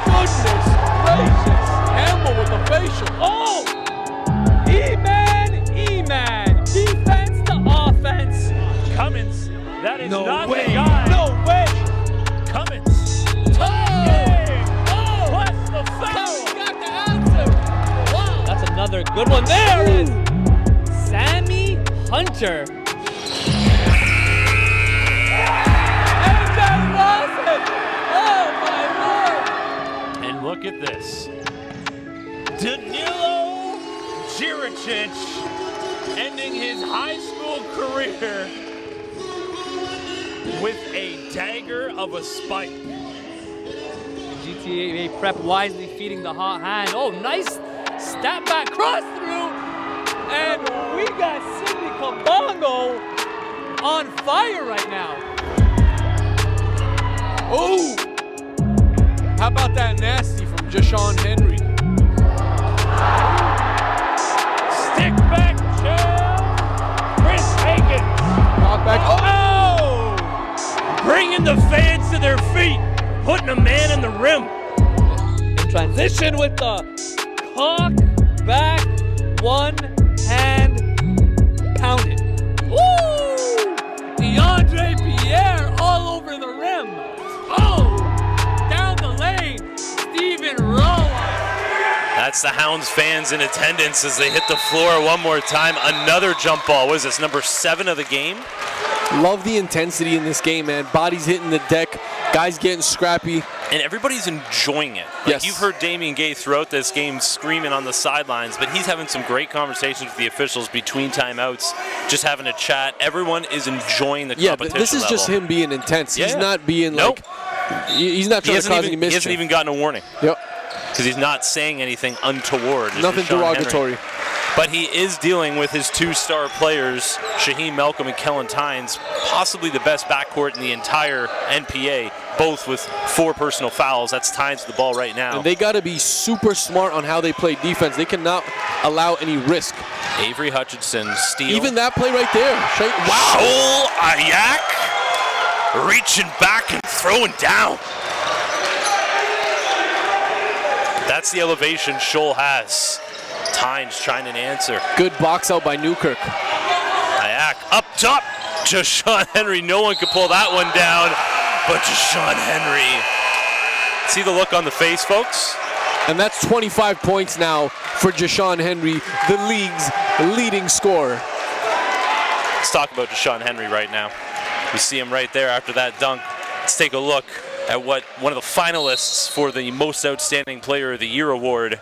Goodness gracious. Campbell with the facial. Oh! E-man. Defense to offense. Cummins, that is No not way. the guy. No way. Cummins. Plus the foul. Got the answer. Wow. That's another good one. There is Sammy Hunter. And look at this. Danilo Jiricic ending his high school career with a dagger of a spike. GTA prep wisely feeding the hot hand. Oh, nice step back cross through. And we got Sidney Kabongo on fire right now. Oh! How about that nasty from Jashawn Henry? Stick back to Chris Hagan. Got back. Oh! Bringing the fans to their feet. Putting a man in the rim. In transition with the cock back, one hand pounded. Woo! DeAndre Pierre all over the rim. Oh! Down the lane, Stephen Rowan. That's the Hounds fans in attendance as they hit the floor one more time. Another jump ball. What is this, number 7 of the game? Love the intensity in this game, man. Bodies hitting the deck, guys getting scrappy. And everybody's enjoying it. Like, Yes. You've heard Damien Gay throughout this game screaming on the sidelines, but he's having some great conversations with the officials between timeouts, just having a chat. Everyone is enjoying the competition This is level. just him being intense. He's Yeah. not being Nope. he's not trying to cause any He mischief. hasn't even gotten a warning. Yep. Because he's not saying anything untoward. Just Nothing Rashawn derogatory. Henry. But he is dealing with his 2-star players, Shaheem Malcolm and Kellen Tynes, possibly the best backcourt in the entire NPA, both with 4 personal fouls. That's Tynes with the ball right now. And they got to be super smart on how they play defense. They cannot allow any risk. Avery Hutchinson, steal. Even that play right there. Wow. Shoal Ayak reaching back and throwing down. That's the elevation Shoal has. Tynes trying an answer. Good box out by Newkirk. Ayak up top. Jashawn Henry, no one could pull that one down, but Jashawn Henry. See the look on the face, folks? And that's 25 points now for Jashawn Henry, the league's leading scorer. Let's talk about Jashawn Henry right now. We see him right there after that dunk. Let's take a look at what one of the finalists for the Most Outstanding Player of the Year award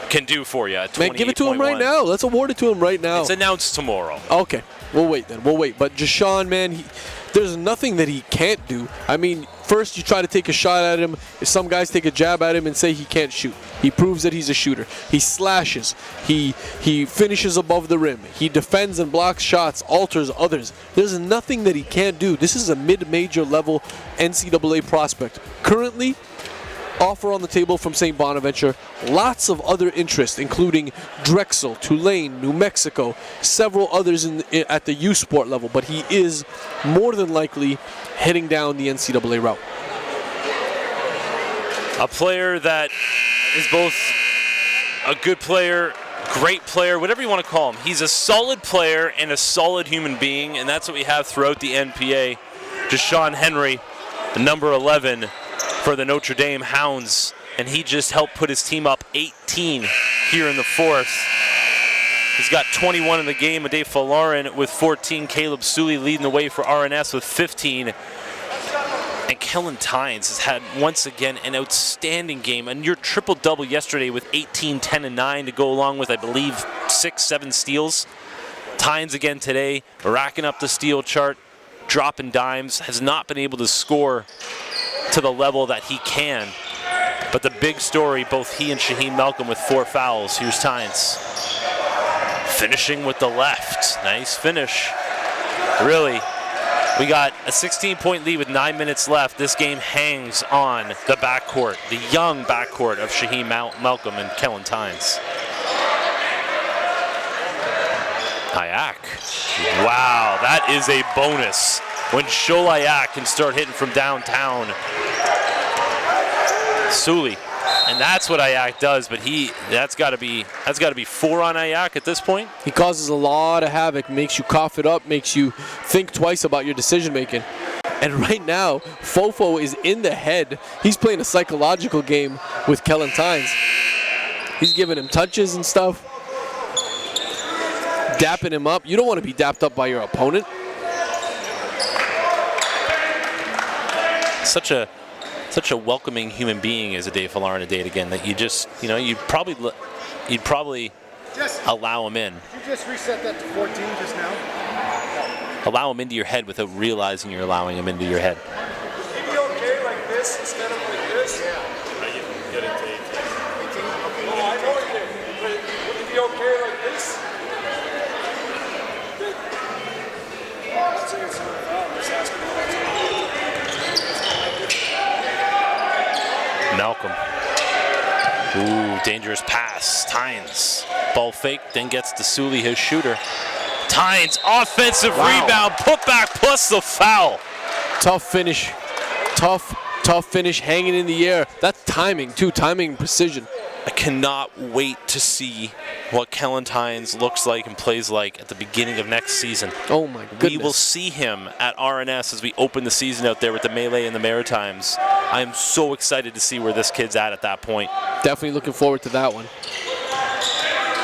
can do for you. Man, give it to him right now. Let's award it to him right now. It's announced tomorrow. Okay, we'll wait then. We'll wait. But Jashawn, man, there's nothing that he can't do. I mean, first you try to take a shot at him. Some guys take a jab at him and say he can't shoot. He proves that he's a shooter. He slashes. He finishes above the rim. He defends and blocks shots, alters others. There's nothing that he can't do. This is a mid-major level NCAA prospect. Currently, offer on the table from St. Bonaventure. Lots of other interest, including Drexel, Tulane, New Mexico, several others at the U Sport level, but he is more than likely heading down the NCAA route. A player that is both a good player, great player, whatever you want to call him. He's a solid player and a solid human being, and that's what we have throughout the NPA. Jashawn Henry, the number 11 for the Notre Dame Hounds, and he just helped put his team up 18 here in the fourth. He's got 21 in the game. Ade Falarin with 14. Caleb Sully leading the way for RNS with 15. And Kellen Tynes has had, once again, an outstanding game. A near triple-double yesterday with 18, 10, and 9 to go along with, I believe, 6, 7 steals. Tynes again today, racking up the steal chart, dropping dimes, has not been able to score to the level that he can. But the big story, both he and Shaheem Malcolm with 4 fouls. Here's Tynes. Finishing with the left. Nice finish. Really, we got a 16-point lead with 9 minutes left. This game hangs on the backcourt, the young backcourt of Shaheem Malcolm and Kellen Tynes. Ayak. Wow, that is a bonus when Sholayak can start hitting from downtown. Sully, and that's what Ayak does, but that's got to be 4 on Ayak at this point. He causes a lot of havoc, makes you cough it up, makes you think twice about your decision making. And right now, Fofo is in the head. He's playing a psychological game with Kellen Tynes. He's giving him touches and stuff, dapping him up. You don't want to be dapped up by your opponent. Such a welcoming human being is Ade Falarin to date again that you just, you'd probably allow him in. Did you just reset that to 14 just now? Allow him into your head without realizing you're allowing him into your head. Would he be okay like this instead of like this? Yeah. You can get it to 18. 18? Okay. Oh, I know he did. But would he be okay like this? Let's say it's not a foul. Let's ask him what that's Malcolm. Ooh, dangerous pass. Tynes. Ball fake, then gets to Sully, his shooter. Tynes, offensive rebound, put back plus the foul. Tough finish. Tough finish, hanging in the air. That's timing, too. Timing and precision. I cannot wait to see what Kellen Tynes looks like and plays like at the beginning of next season. Oh my goodness. We will see him at RNS as we open the season out there with the Melee and the Maritimes. I am so excited to see where this kid's at that point. Definitely looking forward to that one.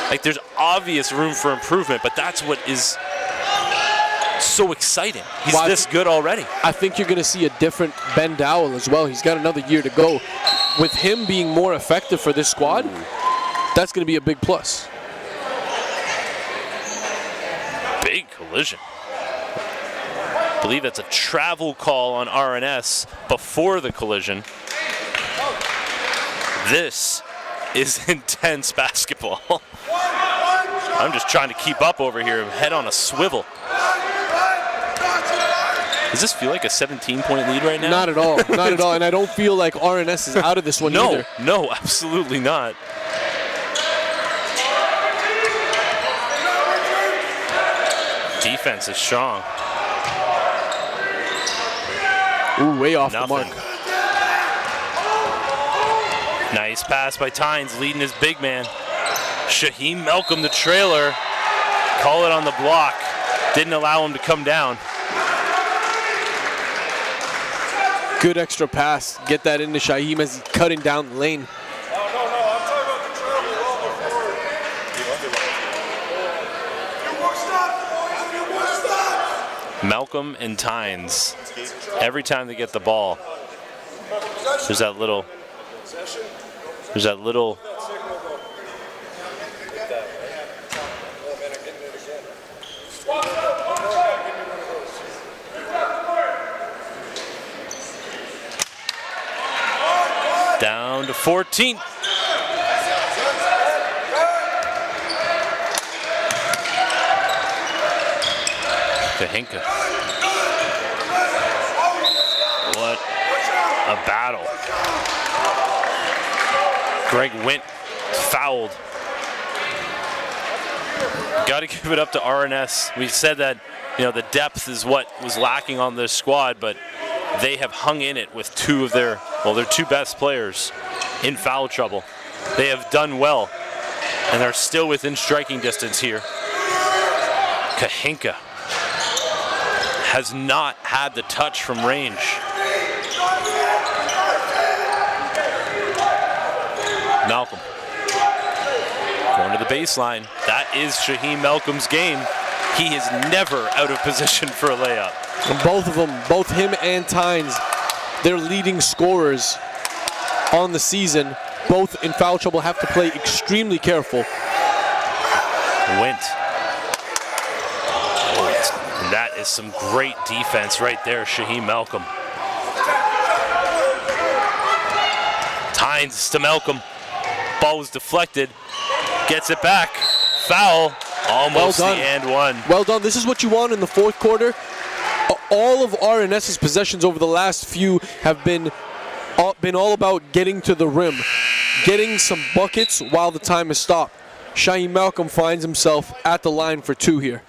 Like, there's obvious room for improvement, but that's what is so exciting. He's this good already. I think you're going to see a different Ben Dowell as well. He's got another year to go. With him being more effective for this squad, that's going to be a big plus. Big collision. I believe that's a travel call on RNS before the collision. This is intense basketball. I'm just trying to keep up over here, head on a swivel. Does this feel like a 17-point lead right now? Not at all, not at all. And I don't feel like RNS is out of this one either. No, absolutely not. Defense is strong. Ooh, way off the mark. Nice pass by Tynes, leading his big man. Shaheem Malcolm, the trailer. Call it on the block. Didn't allow him to come down. Good extra pass. Get that into Shaheem as he's cutting down the lane. No, I'm talking about the travel well before. Malcolm and Tynes, every time they get the ball, There's that little. Down to 14. Kahinka. What a battle. Greg Wint fouled. Got to give it up to RNS. We said that, you know, the depth is what was lacking on this squad, but they have hung in it with two of their two best players in foul trouble. They have done well, and they're still within striking distance here. Kahinka has not had the touch from range. Malcolm going to the baseline. That is Shaheem Malcolm's game. He is never out of position for a layup. And both of them, both him and Tynes, they're leading scorers on the season. Both in foul trouble, have to play extremely careful. Wint. And that is some great defense right there, Shaheem Malcolm. Tynes to Malcolm. Ball was deflected. Gets it back. Foul. Almost well done. The and one. Well done. This is what you want in the fourth quarter. All of RNS's possessions over the last few have been all about getting to the rim, getting some buckets while the time is stopped. Shaheem Malcolm finds himself at the line for two here.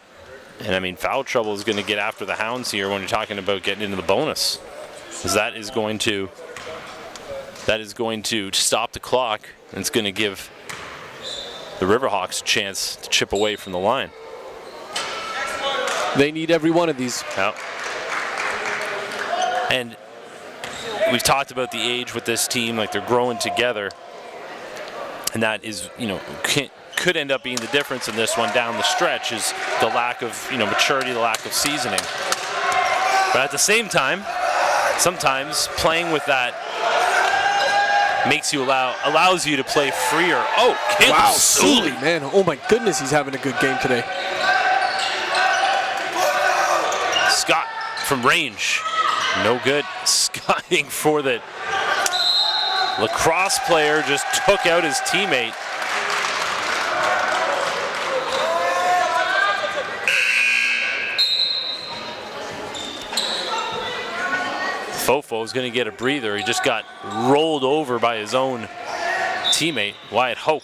And I mean, foul trouble is going to get after the Hounds here when you're talking about getting into the bonus, because that is going to stop the clock, and it's going to give the Riverhawks a chance to chip away from the line. They need every one of these. Yep. And we've talked about the age with this team, like they're growing together, and that is, you know, could end up being the difference in this one down the stretch, is the lack of, you know, maturity, the lack of seasoning. But at the same time, sometimes playing with that allows you to play freer. Oh, Caleb wow, Sully, man! Oh my goodness, he's having a good game today. Scott from range, no good. Scotting for the lacrosse player, just took out his teammate. Fofo is going to get a breather. He just got rolled over by his own teammate, Wyatt Hope.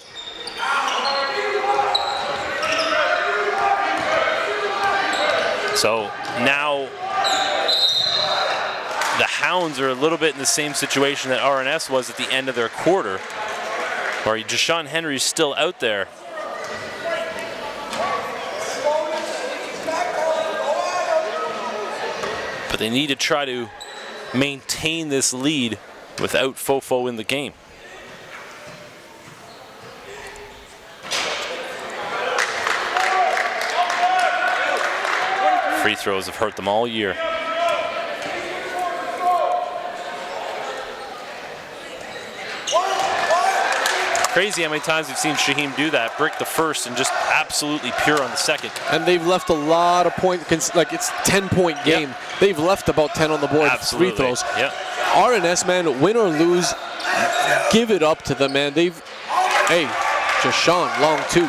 So now the Hounds are a little bit in the same situation that RNS was at the end of their quarter, where Jashawn Henry's still out there. But they need to try to maintain this lead without Fofo in the game. Free throws have hurt them all year. Crazy how many times we've seen Shaheem do that, break the first and just absolutely pure on the second. And they've left a lot of points, like it's a 10-point game. Yep. They've left about 10 on the board. Absolutely. Free throws. Yep. RNS, man, win or lose, give it up to them, man. Hey, Jashawn, long two.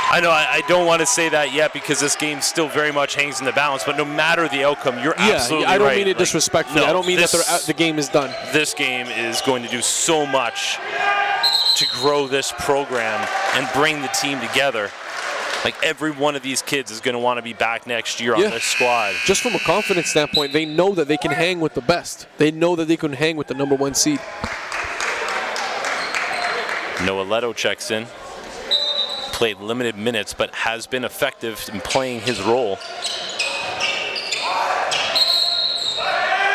I know I don't want to say that yet because this game still very much hangs in the balance, but no matter the outcome, you're absolutely right. I don't mean it disrespectfully. No, I don't mean that the game is done. This game is going to do so much to grow this program and bring the team together. Like every one of these kids is going to want to be back next year on this squad. Just from a confidence standpoint, they know that they can hang with the best. They know that they can hang with the #1 seed. Noah Leto checks in. Played limited minutes, but has been effective in playing his role.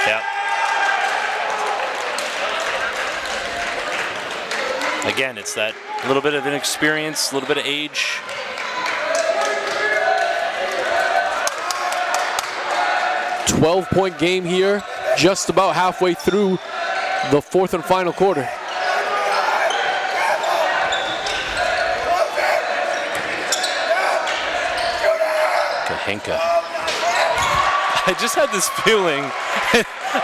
Yep. Again, it's that little bit of inexperience, a little bit of age. .12-point game here. just about halfway through the fourth and final quarter. Kahinka. I just had this feeling,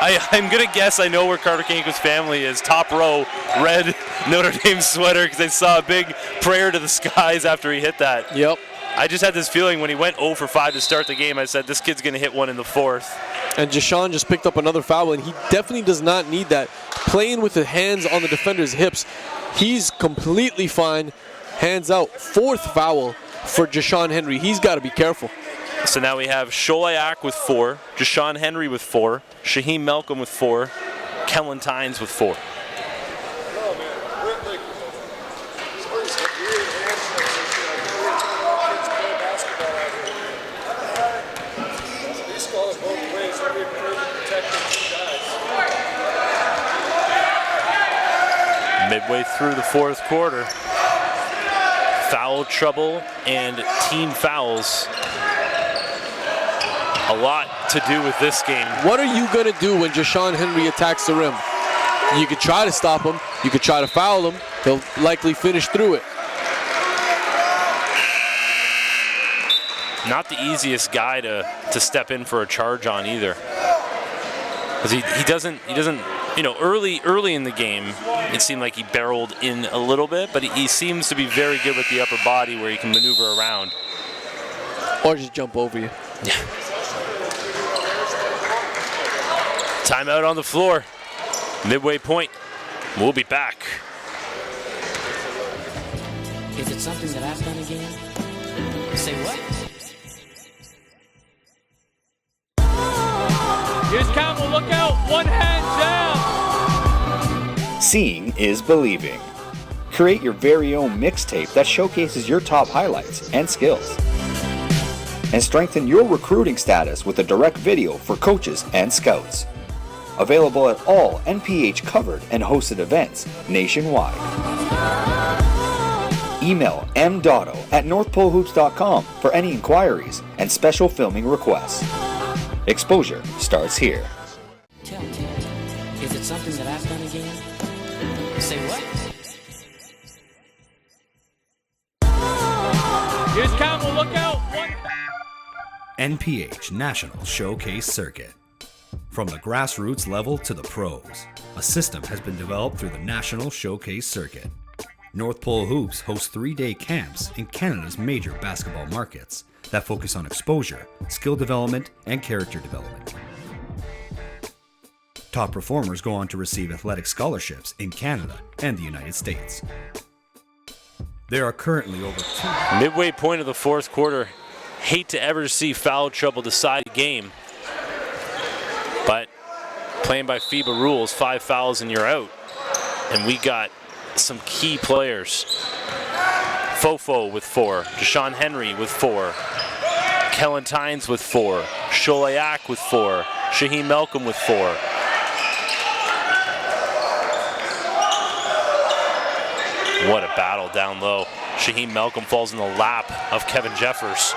I'm going to guess I know where Carter Kahinka's family is. Top row, red Notre Dame sweater, because I saw a big prayer to the skies after he hit that. Yep. I just had this feeling when he went 0 for 5 to start the game, I said, this kid's going to hit one in the fourth. And Jashawn just picked up another foul, and he definitely does not need that. Playing with the hands on the defender's hips, he's completely fine. Hands out. Fourth foul for Jashawn Henry. He's got to be careful. So now we have Sholayak with 4, Jashawn Henry with 4, Shaheem Malcolm with 4, Kellen Tynes with 4. Midway through the fourth quarter, foul trouble and team fouls. A lot to do with this game. What are you going to do when Jashawn Henry attacks the rim? You could try to stop him. You could try to foul him. He'll likely finish through it. Not the easiest guy to step in for a charge on either. Because he doesn't, you know, early in the game, it seemed like he barreled in a little bit, but he seems to be very good with the upper body where he can maneuver around. Or just jump over you. Yeah. Timeout on the floor. Midway point. We'll be back. Is it something that I've done again? Say what? Here's Campbell, look out, one hand down. Seeing is believing. Create your very own mixtape that showcases your top highlights and skills. And strengthen your recruiting status with a direct video for coaches and scouts. Available at all NPH covered and hosted events nationwide. Email mdotto@northpolehoops.com for any inquiries and special filming requests. Exposure starts here. Tell, is it something that I've done again? Say what? Here's Campbell, look out, one. NPH National Showcase Circuit. From the grassroots level to the pros, a system has been developed through the National Showcase Circuit. North Pole Hoops hosts 3-day camps in Canada's major basketball markets that focus on exposure, skill development, and character development. Top performers go on to receive athletic scholarships in Canada and the United States. There are currently over 2... Midway point of the fourth quarter. Hate to ever see foul trouble decide a game. But playing by FIBA rules, 5 fouls and you're out. And we got some key players. Fofo with 4, Jashawn Henry with 4, Kellen Tynes with 4, Sholayak with 4, Shaheem Malcolm with 4. What a battle down low. Shaheem Malcolm falls in the lap of Kevin Jeffers.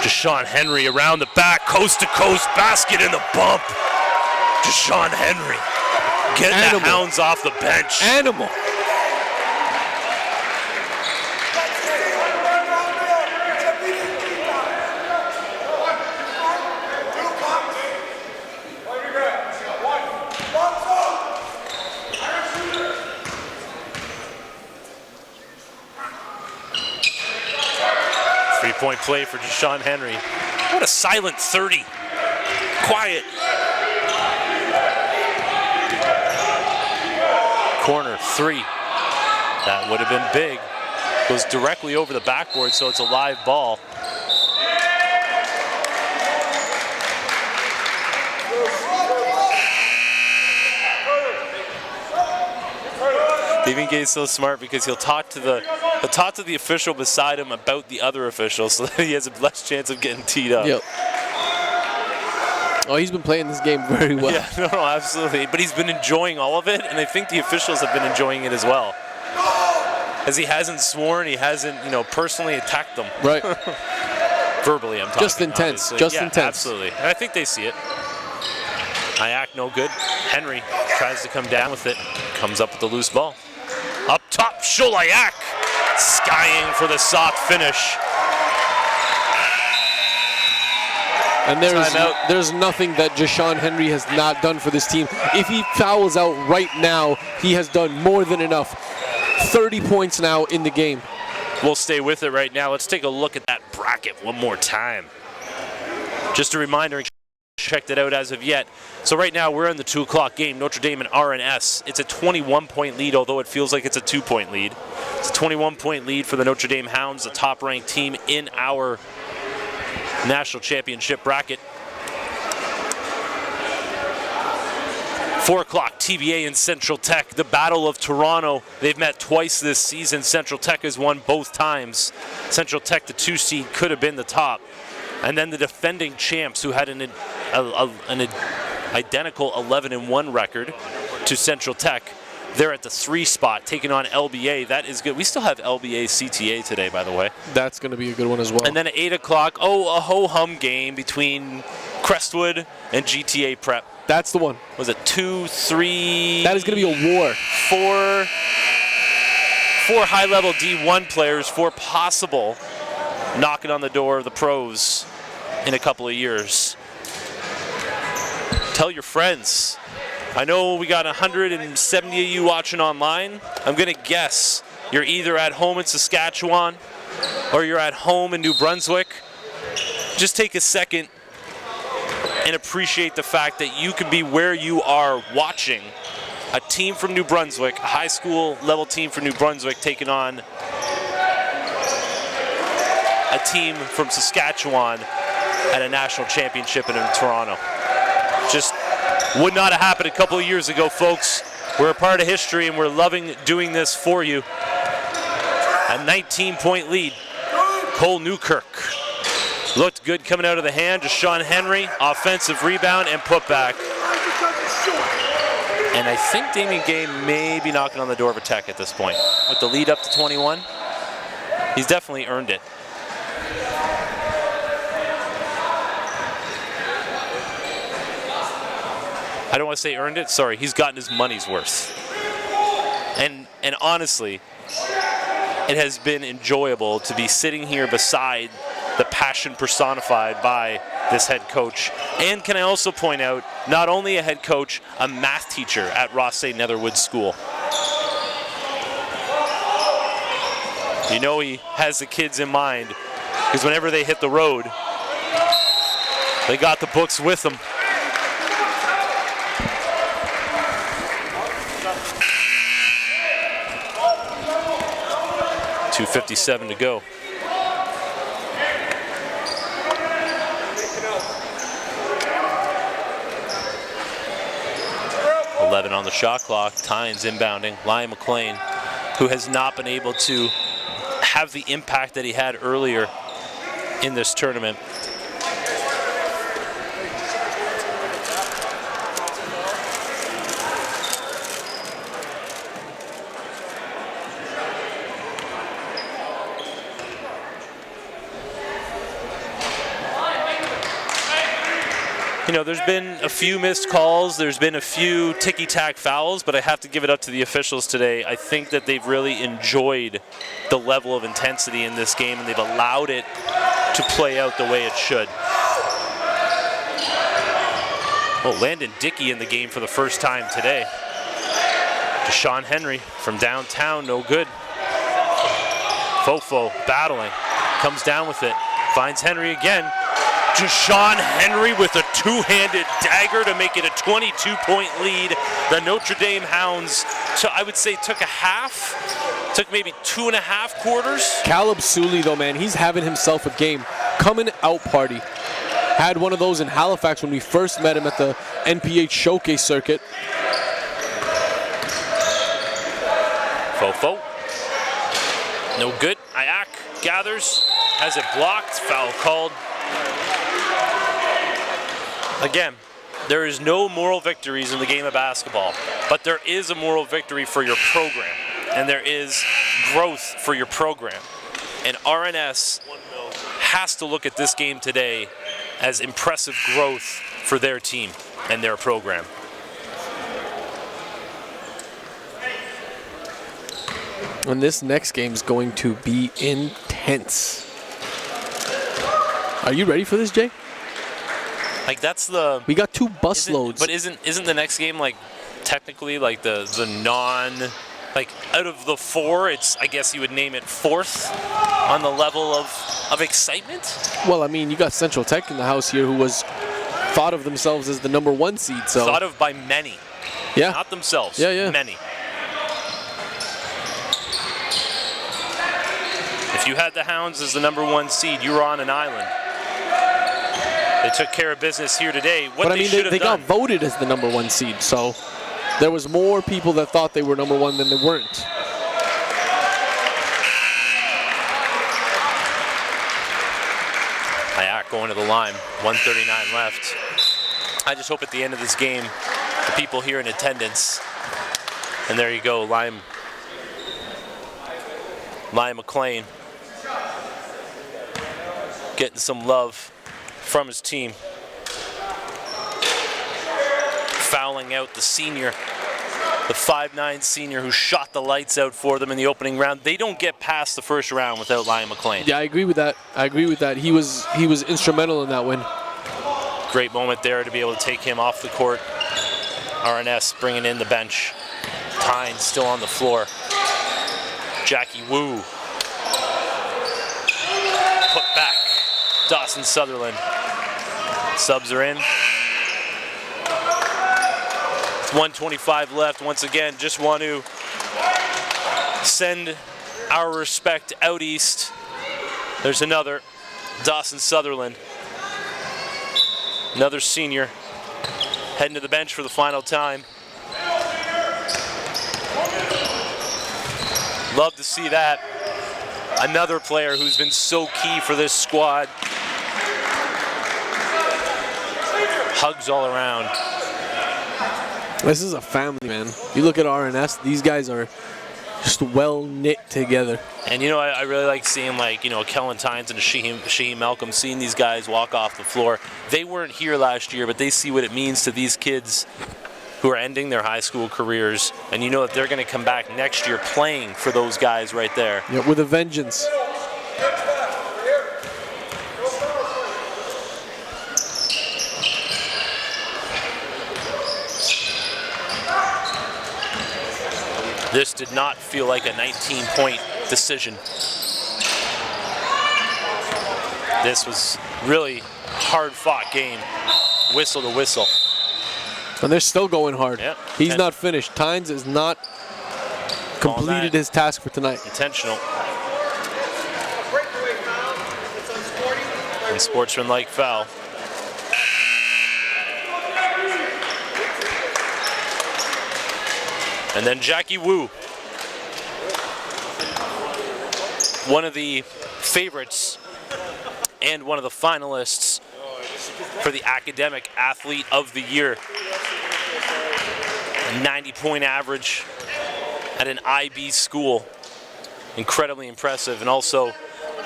Jashawn Henry around the back, coast to coast, basket in the bump. Jashawn Henry getting the Hounds off the bench. Animal. Three-point play for Jashawn Henry. What a silent 30. Quiet. Corner 3. That would have been big. Goes directly over the backboard, so it's a live ball. Stephen Gay's so smart because he'll talk to the official beside him about the other official, so that he has a less chance of getting teed up. Yep. Oh, he's been playing this game very well. Yeah, no, absolutely. But he's been enjoying all of it, and I think the officials have been enjoying it as well. As he hasn't sworn, he hasn't, personally attacked them. Right. Verbally, I'm talking. Just intense. Obviously. Just yeah, intense. Absolutely. And I think they see it. Ayak no good. Henry tries to come down with it. Comes up with the loose ball. Up top, Shulayak skying for the soft finish. And there's nothing that Jashawn Henry has not done for this team. If he fouls out right now, he has done more than enough. 30 points now in the game. We'll stay with it right now. Let's take a look at that bracket one more time. Just a reminder, checked it out as of yet. So right now we're in the 2 o'clock game, Notre Dame and RNS. It's a 21-point lead, although it feels like it's a 2-point lead. It's a 21-point lead for the Notre Dame Hounds, the top-ranked team in our national championship bracket. 4 o'clock, TBA and Central Tech, the Battle of Toronto. They've met twice this season. Central Tech has won both times. Central Tech, the 2 seed, could have been the top. And then the defending champs, who had an identical 11-1 record to Central Tech. They're at the 3 spot, taking on LBA. That is good. We still have LBA CTA today, by the way. That's going to be a good one as well. And then at 8 o'clock, a ho-hum game between Crestwood and GTA Prep. That's the one. Was it 2, 3? That is going to be a war. 4 high-level D1 players, 4 possible knocking on the door of the pros in a couple of years. Tell your friends. I know we got 170 of you watching online. I'm going to guess you're either at home in Saskatchewan or you're at home in New Brunswick. Just take a second and appreciate the fact that you could be where you are watching a team from New Brunswick, a high school level team from New Brunswick taking on a team from Saskatchewan at a national championship in Toronto. Just would not have happened a couple of years ago, folks. We're a part of history and we're loving doing this for you. A 19-point lead. Cole Newkirk looked good coming out of the hand. Jashawn Henry, offensive rebound and putback. And I think Damien Gay may be knocking on the door of a Tech at this point. With the lead up to 21, he's definitely earned it. I don't want to say earned it, sorry, he's gotten his money's worth. And honestly, it has been enjoyable to be sitting here beside the passion personified by this head coach. And can I also point out, not only a head coach, a math teacher at ROTHESAY NETHERWOOD School. You know he has the kids in mind, because whenever they hit the road, they got the books with them. .257 to go. .11 on the shot clock. Tynes inbounding. Liam McLean, who has not been able to have the impact that he had earlier in this tournament. You know, there's been a few missed calls, there's been a few ticky-tack fouls, but I have to give it up to the officials today. I think that they've really enjoyed the level of intensity in this game, and they've allowed it to play out the way it should. Well, Landon Dickey in the game for the first time today. Jashawn Henry from downtown, no good. Fofo battling, comes down with it, finds Henry again. Jashawn Henry with a two-handed dagger to make it a 22-point lead. The Notre Dame Hounds, I would say, took took maybe 2.5 quarters. Caleb Sully, though, man, he's having himself a game. Coming out party. Had one of those in Halifax when we first met him at the NPH Showcase circuit. Fofo. No good. Ayak gathers, has it blocked, foul called. Again, there is no moral victories in the game of basketball, but there is a moral victory for your program, and there is growth for your program. And RNS has to look at this game today as impressive growth for their team. and their program. And this next game is going to be intense. Are you ready for this, Jay? Like that's the we got 2 bus loads. But isn't the next game like technically like the non like out of the 4, it's I guess you would name it 4th on the level of excitement? Well, I mean, you got Central Tech in the house here who was thought of themselves as the #1 seed. So thought of by many. Yeah. Not themselves. Yeah. Many. If you had the Hounds as the #1 seed, you were on an island. They took care of business here today. What but I mean, they got voted as the #1 seed, so there was more people that thought they were #1 than they weren't. Hayak going to the line, 1:39 left. I just hope at the end of this game, the people here in attendance, and there you go, Liam McLean getting some love from his team. Fouling out the senior, the 5'9" senior who shot the lights out for them in the opening round. They don't get past the first round without Liam McLean. Yeah, I agree with that. He was instrumental in that win. Great moment there to be able to take him off the court. RNS bringing in the bench. Tynes still on the floor. Jackie Wu. Put back. Dawson Sutherland. Subs are in. 1:25 left. Once again, just want to send our respect out east. There's another. Dawson Sutherland. Another senior. Heading to the bench for the final time. Love to see that. Another player who's been so key for this squad. Hugs all around. This is a family, man. You look at RNS, these guys are just well knit together. And you know, I really like seeing like, you know, Kellen Tynes and Shaheem Malcolm, seeing these guys walk off the floor. They weren't here last year, but they see what it means to these kids who are ending their high school careers. And you know that they're going to come back next year playing for those guys right there. Yeah, with a vengeance. This did not feel like a 19-point decision. This was really hard-fought game, whistle to whistle. And they're still going hard. Yep. He's not finished. Tynes has not completed his task for tonight. Intentional. And sportsmanlike foul. And then Jackie Wu, one of the favorites and one of the finalists for the Academic Athlete of the Year. A 90-point average at an IB school. Incredibly impressive. And also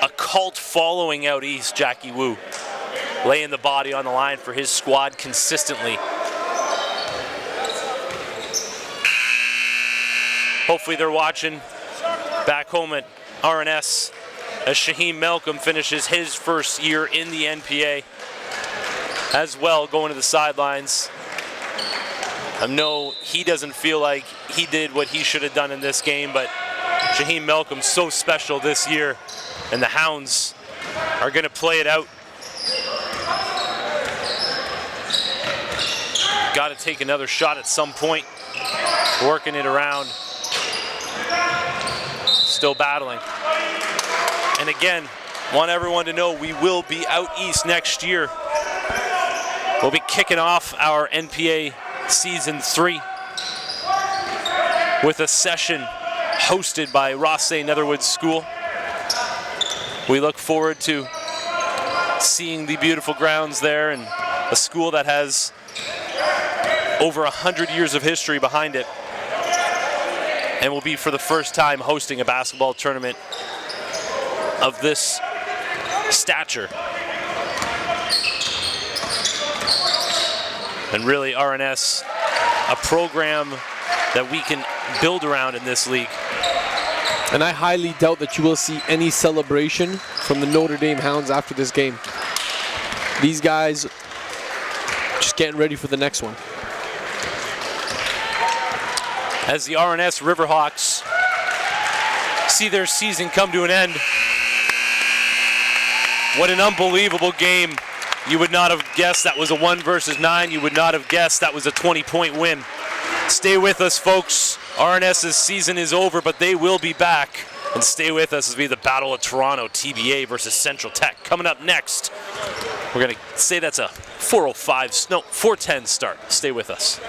a cult following out east, Jackie Wu, laying the body on the line for his squad consistently. Hopefully they're watching back home at RNS as Shaheem Malcolm finishes his first year in the NPA as well, going to the sidelines. I know he doesn't feel like he did what he should have done in this game, but Shaheem Malcolm's so special this year, and the Hounds are going to play it out. Got to take another shot at some point, working it around. Still battling. And again, want everyone to know we will be out east next year. We'll be kicking off our NPA Season 3 with a session hosted by ROTHESAY NETHERWOOD School. We look forward to seeing the beautiful grounds there and a school that has over 100 years of history behind it, and will be for the first time hosting a basketball tournament of this stature. And really, RNS, a program that we can build around in this league. And I highly doubt that you will see any celebration from the Notre Dame Hounds after this game. These guys just getting ready for the next one. As the RNS Riverhawks see their season come to an end. What an unbelievable game. You would not have guessed that was a 1 versus 9. You would not have guessed that was a 20-point win. Stay with us, folks. RNS's season is over, but they will be back. And stay with us as we have the Battle of Toronto, TBA versus Central Tech. Coming up next, we're going to say that's a 4:05, no, 4:10 start. Stay with us.